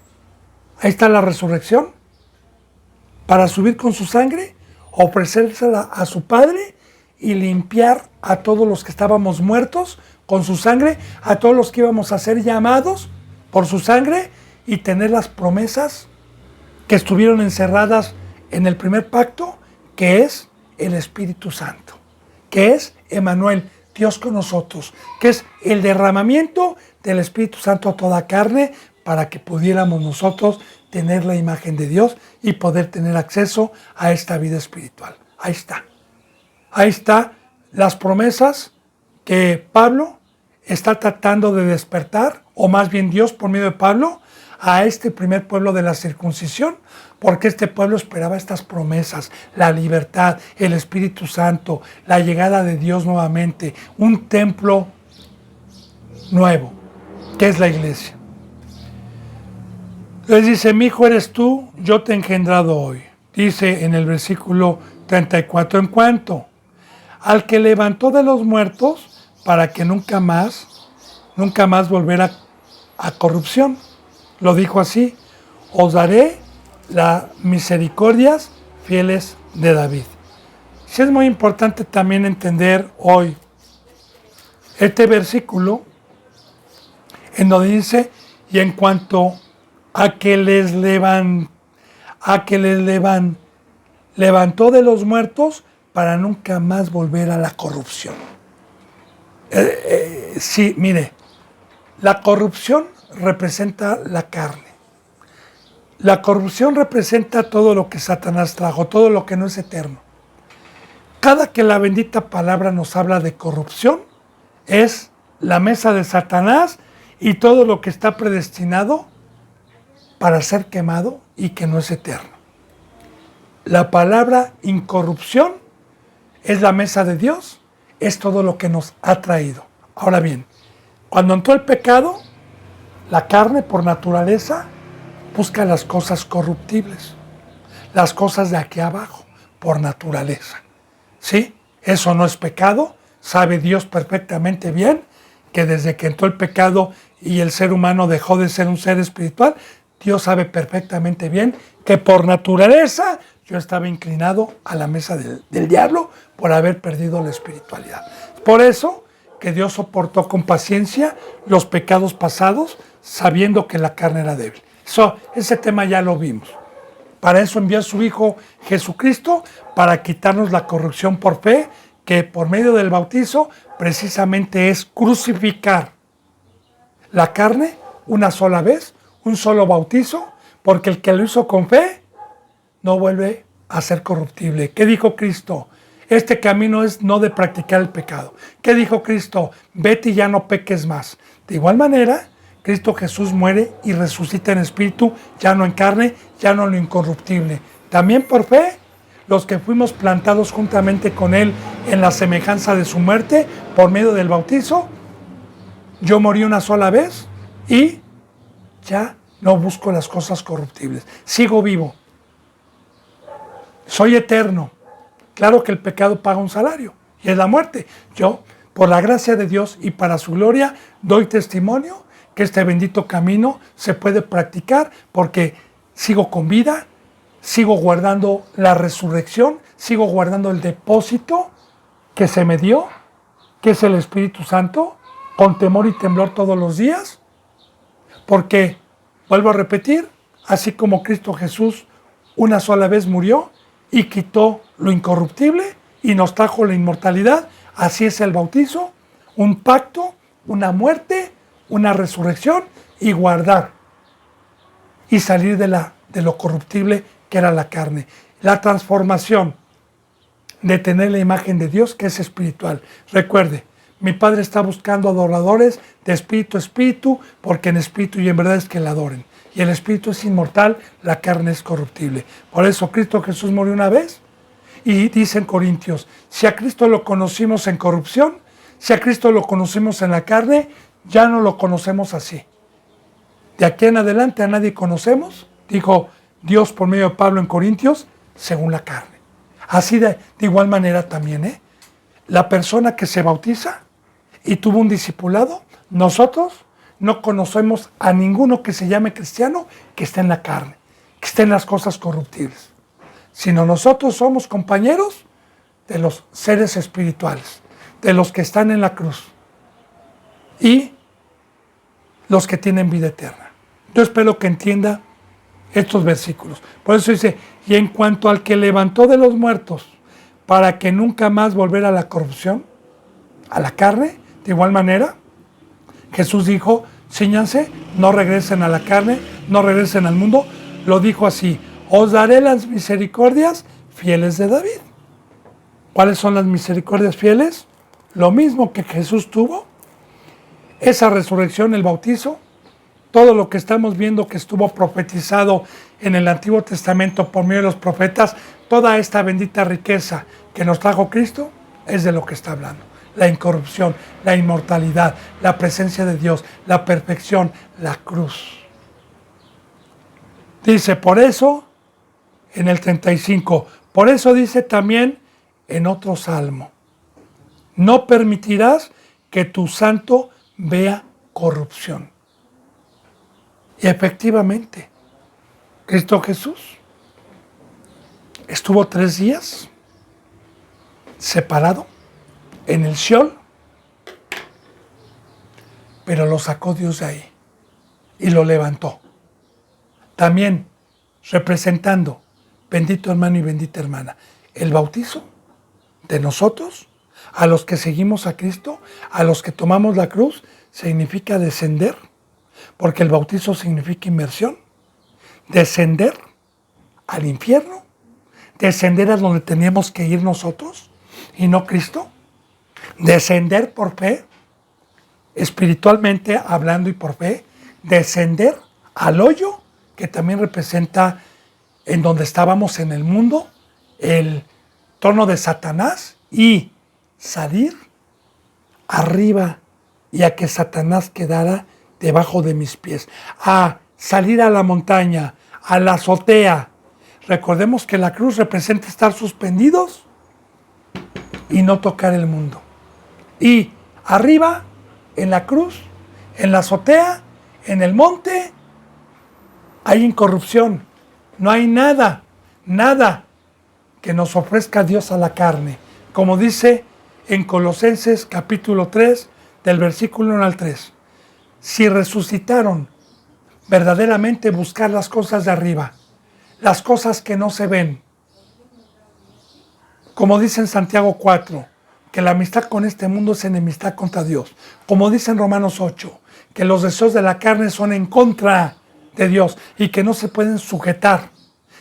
Ahí está la resurrección. Para subir con su sangre, ofrecérsela a su Padre y limpiar a todos los que estábamos muertos con su sangre, a todos los que íbamos a ser llamados por su sangre y tener las promesas que estuvieron encerradas en el primer pacto, que es el Espíritu Santo, que es Emmanuel, Dios con nosotros, que es el derramamiento del Espíritu Santo a toda carne para que pudiéramos nosotros tener la imagen de Dios y poder tener acceso a esta vida espiritual. Ahí está. Ahí está las promesas que Pablo está tratando de despertar, o más bien Dios por medio de Pablo, a este primer pueblo de la circuncisión, porque este pueblo esperaba estas promesas, la libertad, el Espíritu Santo, la llegada de Dios nuevamente, un templo nuevo, que es la iglesia. Les dice, mi hijo eres tú, yo te he engendrado hoy. Dice en el versículo 34, en cuanto al que levantó de los muertos para que nunca más volviera a corrupción. Lo dijo así, os daré las misericordias fieles de David. Sí, es muy importante también entender hoy este versículo en donde dice, y en cuanto a que les levantó de los muertos para nunca más volver a la corrupción. Sí, mire, la corrupción representa la carne. La corrupción representa todo lo que Satanás trajo, todo lo que no es eterno. Cada que la bendita palabra nos habla de corrupción, es la mesa de Satanás y todo lo que está predestinado para ser quemado y que no es eterno. La palabra incorrupción es la mesa de Dios, es todo lo que nos ha traído. Ahora bien, cuando entró el pecado, la carne por naturaleza busca las cosas corruptibles, las cosas de aquí abajo, por naturaleza. ¿Sí? Eso no es pecado, sabe Dios perfectamente bien que desde que entró el pecado y el ser humano dejó de ser un ser espiritual, Dios sabe perfectamente bien que por naturaleza yo estaba inclinado a la mesa del diablo por haber perdido la espiritualidad. Por eso que Dios soportó con paciencia los pecados pasados, sabiendo que la carne era débil. Ese tema ya lo vimos. Para eso envió a su Hijo Jesucristo, para quitarnos la corrupción por fe, que por medio del bautizo precisamente es crucificar la carne una sola vez, un solo bautizo, porque el que lo hizo con fe no vuelve a ser corruptible. ¿Qué dijo Cristo? Este camino es no de practicar el pecado. ¿Qué dijo Cristo? Vete y ya no peques más. De igual manera, Cristo Jesús muere y resucita en espíritu, ya no en carne, ya no en lo incorruptible. También por fe, los que fuimos plantados juntamente con Él en la semejanza de su muerte por medio del bautizo. Yo morí una sola vez y ya no busco las cosas corruptibles. Sigo vivo. Soy eterno. Claro que el pecado paga un salario y es la muerte. Yo, por la gracia de Dios y para su gloria, doy testimonio que este bendito camino se puede practicar porque sigo con vida, sigo guardando la resurrección, sigo guardando el depósito que se me dio, que es el Espíritu Santo, con temor y temblor todos los días, porque, vuelvo a repetir, así como Cristo Jesús una sola vez murió y quitó lo incorruptible y nos trajo la inmortalidad, así es el bautizo, un pacto, una muerte, una resurrección y guardar y salir de lo corruptible que era la carne. La transformación de tener la imagen de Dios que es espiritual. Recuerde, mi Padre está buscando adoradores de espíritu a espíritu, porque en espíritu y en verdad es que le adoren. Y el espíritu es inmortal, la carne es corruptible. Por eso Cristo Jesús murió una vez. Y dice en Corintios, si a Cristo lo conocimos en corrupción, si a Cristo lo conocimos en la carne, ya no lo conocemos así. De aquí en adelante a nadie conocemos, dijo Dios por medio de Pablo en Corintios, según la carne. Así de igual manera también, la persona que se bautiza y tuvo un discipulado, nosotros no conocemos a ninguno que se llame cristiano que esté en la carne, que esté en las cosas corruptibles, sino nosotros somos compañeros de los seres espirituales, de los que están en la cruz y los que tienen vida eterna. Yo espero que entienda estos versículos. Por eso dice, y en cuanto al que levantó de los muertos, para que nunca más volviera a la corrupción, a la carne, de igual manera, Jesús dijo, cíñanse, no regresen a la carne, no regresen al mundo. Lo dijo así, os daré las misericordias fieles de David. ¿Cuáles son las misericordias fieles? Lo mismo que Jesús tuvo, esa resurrección, el bautizo, todo lo que estamos viendo que estuvo profetizado en el Antiguo Testamento por medio de los profetas, toda esta bendita riqueza que nos trajo Cristo, es de lo que está hablando. La incorrupción, la inmortalidad, la presencia de Dios, la perfección, la cruz. Dice, por eso, en el 35, por eso dice también en otro salmo, no permitirás que tu santo vea corrupción. Y efectivamente, Cristo Jesús estuvo 3 días separado en el Sheol, pero lo sacó Dios de ahí y lo levantó. También representando, bendito hermano y bendita hermana, el bautizo de nosotros, a los que seguimos a Cristo, a los que tomamos la cruz, significa descender, porque el bautizo significa inmersión, descender al infierno, descender a donde teníamos que ir nosotros y no Cristo, descender por fe, espiritualmente hablando y por fe, descender al hoyo, que también representa en donde estábamos en el mundo, el trono de Satanás, y salir arriba y a que Satanás quedara debajo de mis pies, a salir a la montaña, a la azotea. Recordemos que la cruz representa estar suspendidos y no tocar el mundo. Y arriba, en la cruz, en la azotea, en el monte, hay incorrupción. No hay nada que nos ofrezca Dios a la carne. Como dice en Colosenses capítulo 3, del versículo 1 al 3. Si resucitaron, verdaderamente buscar las cosas de arriba, las cosas que no se ven. Como dice en Santiago 4, que la amistad con este mundo es enemistad contra Dios. Como dice en Romanos 8, que los deseos de la carne son en contra de Dios y que no se pueden sujetar.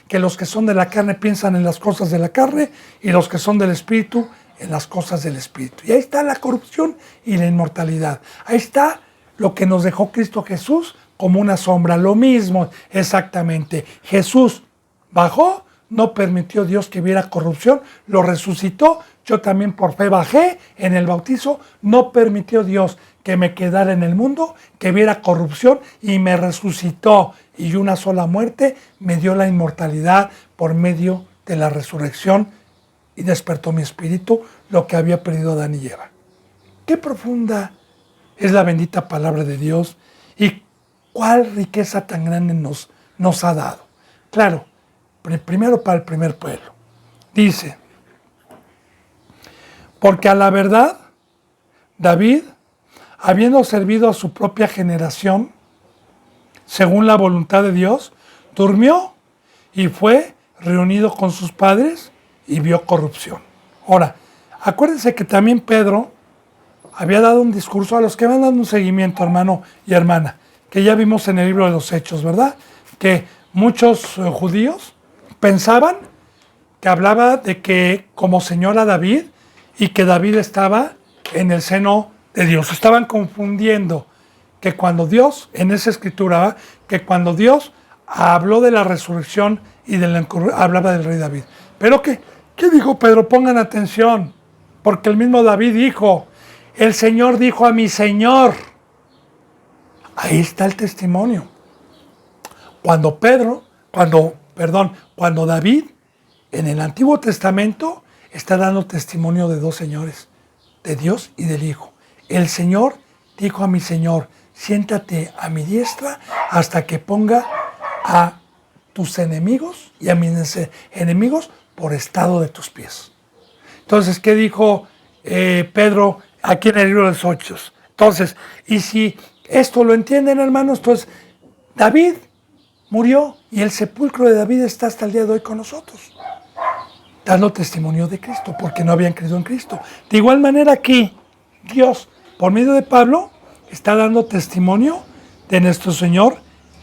Que los que son de la carne piensan en las cosas de la carne y los que son del Espíritu en las cosas del Espíritu. Y ahí está la corrupción y la inmortalidad. Ahí está lo que nos dejó Cristo Jesús como una sombra. Lo mismo exactamente. Jesús bajó, no permitió Dios que hubiera corrupción, lo resucitó, yo también por fe bajé en el bautizo, no permitió Dios que me quedara en el mundo, que hubiera corrupción y me resucitó, y una sola muerte me dio la inmortalidad por medio de la resurrección y despertó mi espíritu, lo que había perdido Adán y Eva. Qué profunda es la bendita palabra de Dios y cuál riqueza tan grande nos ha dado. Claro, primero para el primer pueblo. Dice, porque a la verdad, David, habiendo servido a su propia generación, según la voluntad de Dios, durmió y fue reunido con sus padres y vio corrupción. Ahora, acuérdense que también Pedro había dado un discurso a los que van dando un seguimiento, hermano y hermana, que ya vimos en el libro de los Hechos, ¿verdad? Que muchos judíos pensaban que hablaba de que como Señor a David y que David estaba en el seno de Dios. Estaban confundiendo que cuando Dios, en esa escritura, que cuando Dios habló de la resurrección y hablaba del rey David. Pero ¿qué dijo Pedro? Pongan atención, porque el mismo David dijo, el Señor dijo a mi Señor. Ahí está el testimonio. Cuando David en el Antiguo Testamento está dando testimonio de dos señores, de Dios y del Hijo. El Señor dijo a mi Señor, siéntate a mi diestra hasta que ponga a tus enemigos y a mis enemigos por estado de tus pies. Entonces, ¿qué dijo Pedro aquí en el libro de los Hechos? Entonces, y si esto lo entienden, hermanos, pues David murió y el sepulcro de David está hasta el día de hoy con nosotros, dando testimonio de Cristo, porque no habían creído en Cristo. De igual manera aquí, Dios, por medio de Pablo, está dando testimonio de nuestro Señor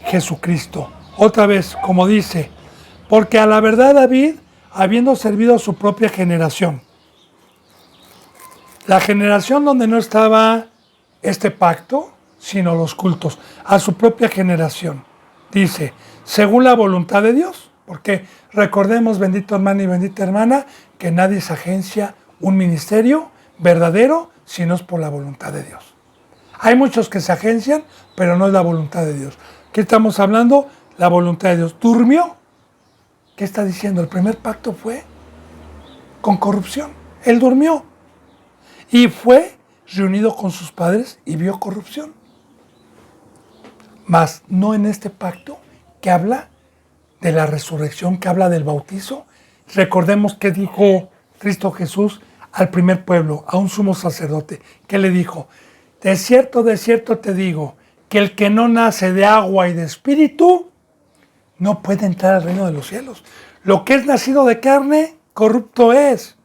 Jesucristo. Otra vez, como dice, porque a la verdad David, habiendo servido a su propia generación, la generación donde no estaba este pacto, sino los cultos, a su propia generación, dice, según la voluntad de Dios, porque recordemos, bendito hermano y bendita hermana, que nadie se agencia un ministerio verdadero si no es por la voluntad de Dios. Hay muchos que se agencian, pero no es la voluntad de Dios. ¿Qué estamos hablando? La voluntad de Dios. ¿Durmió? ¿Qué está diciendo? El primer pacto fue con corrupción. Él durmió. Y fue reunido con sus padres y vio corrupción. Mas no en este pacto que habla de la resurrección, que habla del bautizo. Recordemos que dijo Cristo Jesús al primer pueblo, a un sumo sacerdote, que le dijo, de cierto te digo, que el que no nace de agua y de espíritu, no puede entrar al reino de los cielos. Lo que es nacido de carne, corrupto es,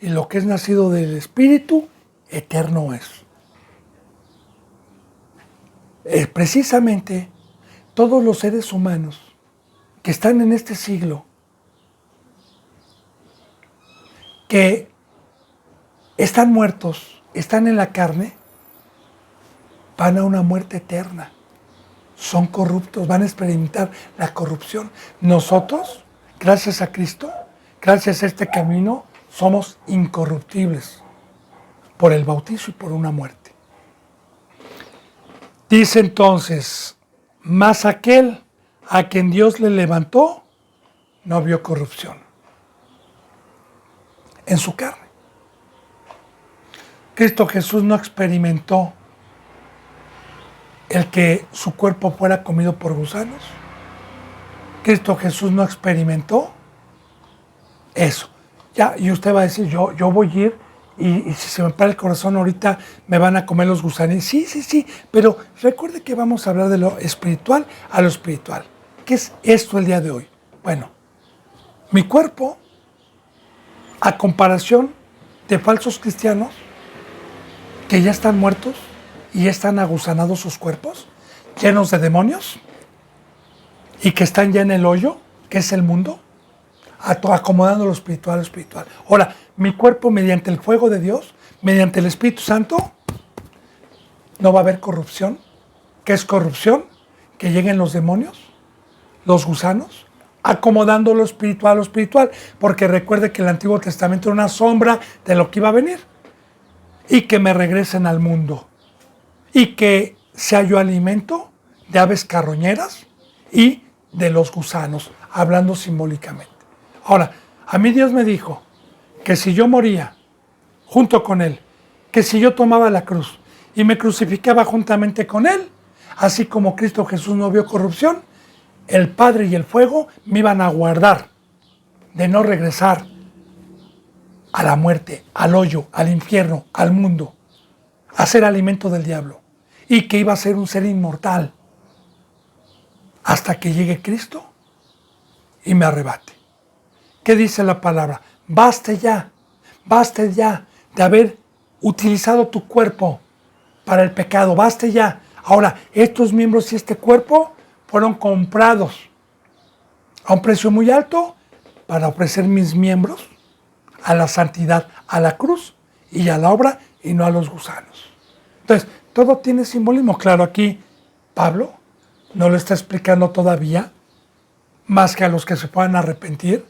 y lo que es nacido del espíritu, eterno es. Precisamente, todos los seres humanos que están en este siglo, que están muertos, están en la carne, van a una muerte eterna. Son corruptos, van a experimentar la corrupción. Nosotros, gracias a Cristo, gracias a este camino, somos incorruptibles por el bautizo y por una muerte. Dice entonces, mas aquel a quien Dios le levantó, no vio corrupción en su carne. Cristo Jesús no experimentó el que su cuerpo fuera comido por gusanos. Cristo Jesús no experimentó eso. Ya, y usted va a decir, yo voy a ir y si se me para el corazón ahorita me van a comer los gusanos. Sí, pero recuerde que vamos a hablar de lo espiritual a lo espiritual. ¿Qué es esto el día de hoy? Bueno, mi cuerpo, a comparación de falsos cristianos que ya están muertos y ya están agusanados sus cuerpos, llenos de demonios, y que están ya en el hoyo, que es el mundo, acomodando lo espiritual a lo espiritual. Ahora, mi cuerpo, mediante el fuego de Dios, mediante el Espíritu Santo, no va a haber corrupción. ¿Qué es corrupción? Que lleguen los demonios, los gusanos, acomodando lo espiritual a lo espiritual, porque recuerde que el Antiguo Testamento era una sombra de lo que iba a venir, y que me regresen al mundo, y que sea yo alimento de aves carroñeras y de los gusanos, hablando simbólicamente. Ahora, a mí Dios me dijo que si yo moría junto con Él, que si yo tomaba la cruz y me crucificaba juntamente con Él, así como Cristo Jesús no vio corrupción, el Padre y el fuego me iban a guardar de no regresar a la muerte, al hoyo, al infierno, al mundo, a ser alimento del diablo, y que iba a ser un ser inmortal hasta que llegue Cristo y me arrebate. ¿Qué dice la palabra? Basta ya de haber utilizado tu cuerpo para el pecado, basta ya. Ahora, estos miembros y este cuerpo fueron comprados a un precio muy alto para ofrecer mis miembros a la santidad, a la cruz y a la obra, y no a los gusanos. Entonces, todo tiene simbolismo. Claro, aquí Pablo no lo está explicando todavía, más que a los que se puedan arrepentir,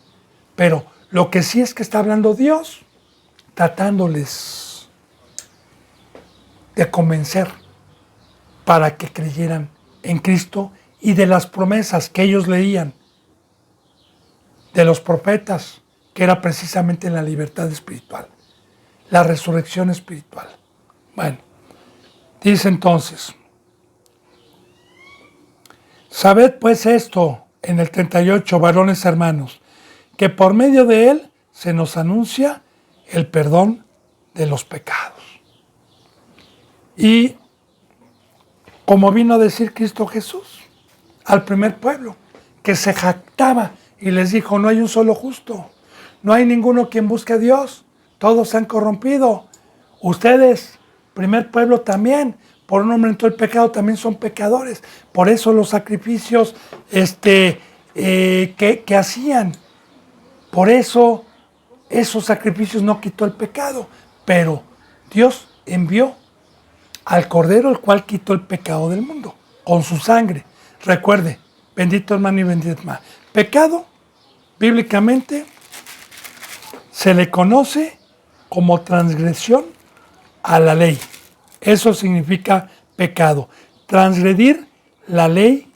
pero lo que sí es que está hablando Dios, tratándoles de convencer para que creyeran en Cristo y de las promesas que ellos leían de los profetas, que era precisamente la libertad espiritual, la resurrección espiritual. Bueno, dice entonces, sabed pues esto, en el 38, varones hermanos, que por medio de él se nos anuncia el perdón de los pecados. Y como vino a decir Cristo Jesús al primer pueblo, que se jactaba y les dijo, no hay un solo justo, no hay ninguno quien busque a Dios, todos se han corrompido. Ustedes, primer pueblo también, por un hombre entró el pecado, también son pecadores. Por eso los sacrificios que hacían, por eso esos sacrificios no quitó el pecado, pero Dios envió al Cordero, el cual quitó el pecado del mundo, con su sangre. Recuerde, bendito hermano y bendita hermana, pecado, bíblicamente, se le conoce como transgresión a la ley. Eso significa pecado. Transgredir la ley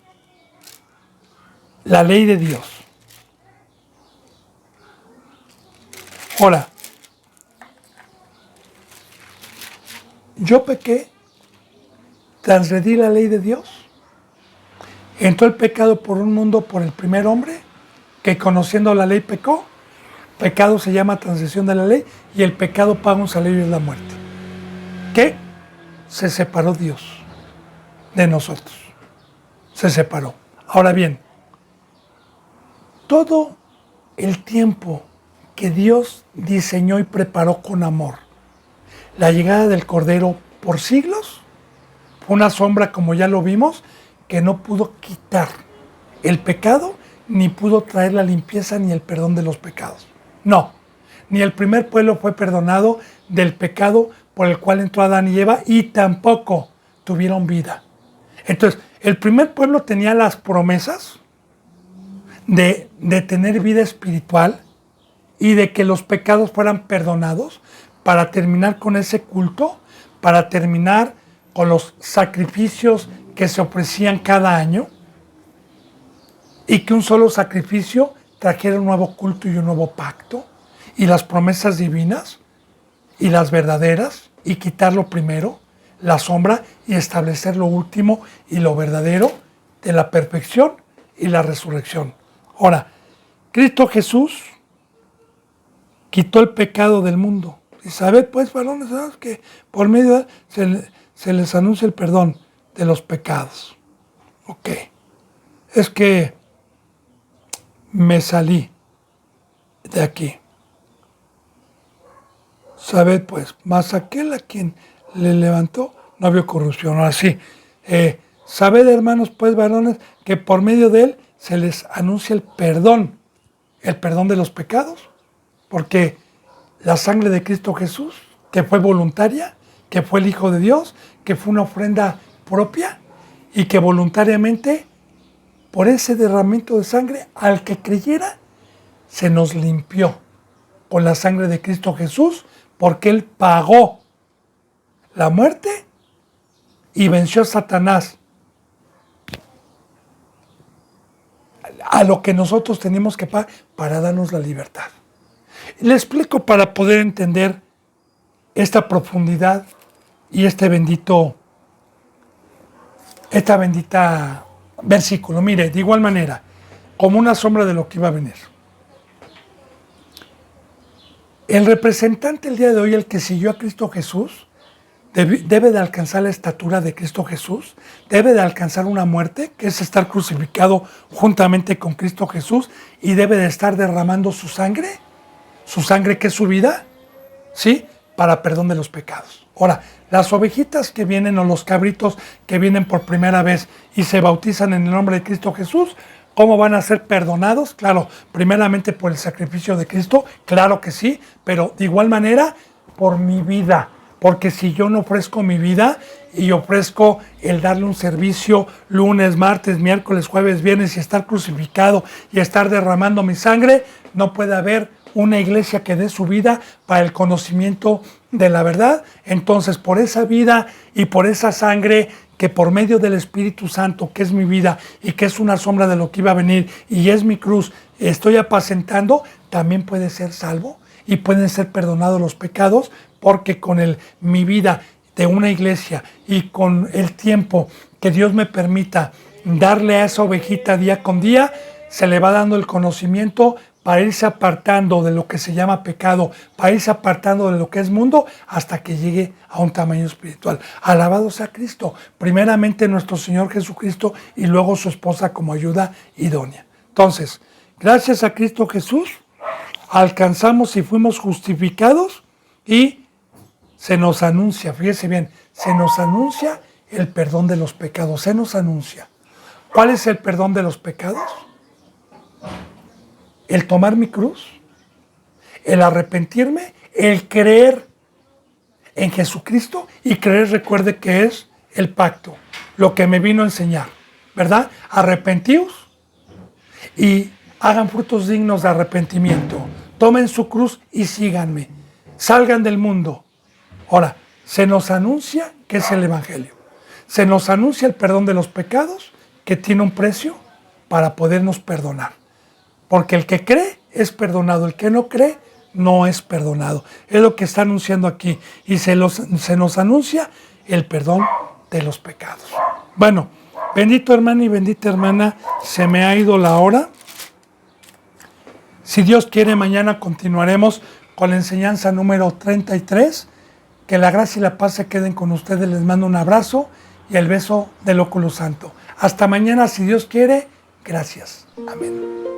de Dios. Ahora, yo pequé, transgredí la ley de Dios. Entró el pecado por un mundo por el primer hombre, que conociendo la ley pecó. Pecado se llama transgresión de la ley, y el pecado paga un salario y es la muerte. ¿Qué? Se separó Dios de nosotros. Se separó. Ahora bien, todo el tiempo que Dios diseñó y preparó con amor la llegada del Cordero por siglos, fue una sombra, como ya lo vimos, que no pudo quitar el pecado, ni pudo traer la limpieza ni el perdón de los pecados. No, ni el primer pueblo fue perdonado del pecado por el cual entró Adán y Eva, y tampoco tuvieron vida. Entonces, el primer pueblo tenía las promesas de tener vida espiritual y de que los pecados fueran perdonados, para terminar con ese culto, para terminar con los sacrificios que se ofrecían cada año, y que un solo sacrificio trajera un nuevo culto y un nuevo pacto, y las promesas divinas y las verdaderas, y quitar lo primero, la sombra, y establecer lo último y lo verdadero de la perfección y la resurrección. Ahora, Cristo Jesús quitó el pecado del mundo. Y sabed pues, varones, que por medio de él se les anuncia el perdón de los pecados. Ok. Es que me salí de aquí. Sabed pues, mas aquel a quien le levantó no vio corrupción. Ahora sí, sabed, hermanos, pues, varones, que por medio de él se les anuncia el perdón de los pecados, porque la sangre de Cristo Jesús, que fue voluntaria, que fue el Hijo de Dios, que fue una ofrenda propia, y que voluntariamente por ese derramamiento de sangre, al que creyera, se nos limpió con la sangre de Cristo Jesús, porque Él pagó la muerte y venció a Satanás. A lo que nosotros tenemos que pagar para darnos la libertad. Le explico para poder entender esta profundidad y esta bendita versículo. Mire, de igual manera, como una sombra de lo que iba a venir. El representante el día de hoy, el que siguió a Cristo Jesús, debe de alcanzar la estatura de Cristo Jesús, debe de alcanzar una muerte, que es estar crucificado juntamente con Cristo Jesús, y debe de estar derramando su sangre que es su vida, ¿sí? Para perdón de los pecados. Ahora, las ovejitas que vienen o los cabritos que vienen por primera vez y se bautizan en el nombre de Cristo Jesús, ¿cómo van a ser perdonados? Claro, primeramente por el sacrificio de Cristo, claro que sí, pero de igual manera por mi vida. Porque si yo no ofrezco mi vida y ofrezco el darle un servicio lunes, martes, miércoles, jueves, viernes y estar crucificado y estar derramando mi sangre, no puede haber una iglesia que dé su vida para el conocimiento de la verdad. Entonces, por esa vida y por esa sangre que por medio del Espíritu Santo, que es mi vida y que es una sombra de lo que iba a venir y es mi cruz, estoy apacentando, también puede ser salvo y pueden ser perdonados los pecados, porque con mi vida de una iglesia y con el tiempo que Dios me permita darle a esa ovejita día con día, se le va dando el conocimiento para irse apartando de lo que se llama pecado, para irse apartando de lo que es mundo, hasta que llegue a un tamaño espiritual. Alabado sea Cristo, primeramente nuestro Señor Jesucristo y luego su esposa como ayuda idónea. Entonces, gracias a Cristo Jesús, alcanzamos y fuimos justificados y se nos anuncia, fíjese bien, se nos anuncia el perdón de los pecados, se nos anuncia. ¿Cuál es el perdón de los pecados? El tomar mi cruz, el arrepentirme, el creer en Jesucristo y creer, recuerde que es el pacto, lo que me vino a enseñar, ¿verdad? Arrepentíos y hagan frutos dignos de arrepentimiento, tomen su cruz y síganme, salgan del mundo. Ahora, se nos anuncia que es el Evangelio. Se nos anuncia el perdón de los pecados, que tiene un precio para podernos perdonar. Porque el que cree es perdonado, el que no cree no es perdonado. Es lo que está anunciando aquí. Y se nos anuncia el perdón de los pecados. Bueno, bendito hermano y bendita hermana, se me ha ido la hora. Si Dios quiere, mañana continuaremos con la enseñanza número 33. Que la gracia y la paz se queden con ustedes. Les mando un abrazo y el beso del óculo santo. Hasta mañana, si Dios quiere. Gracias. Amén.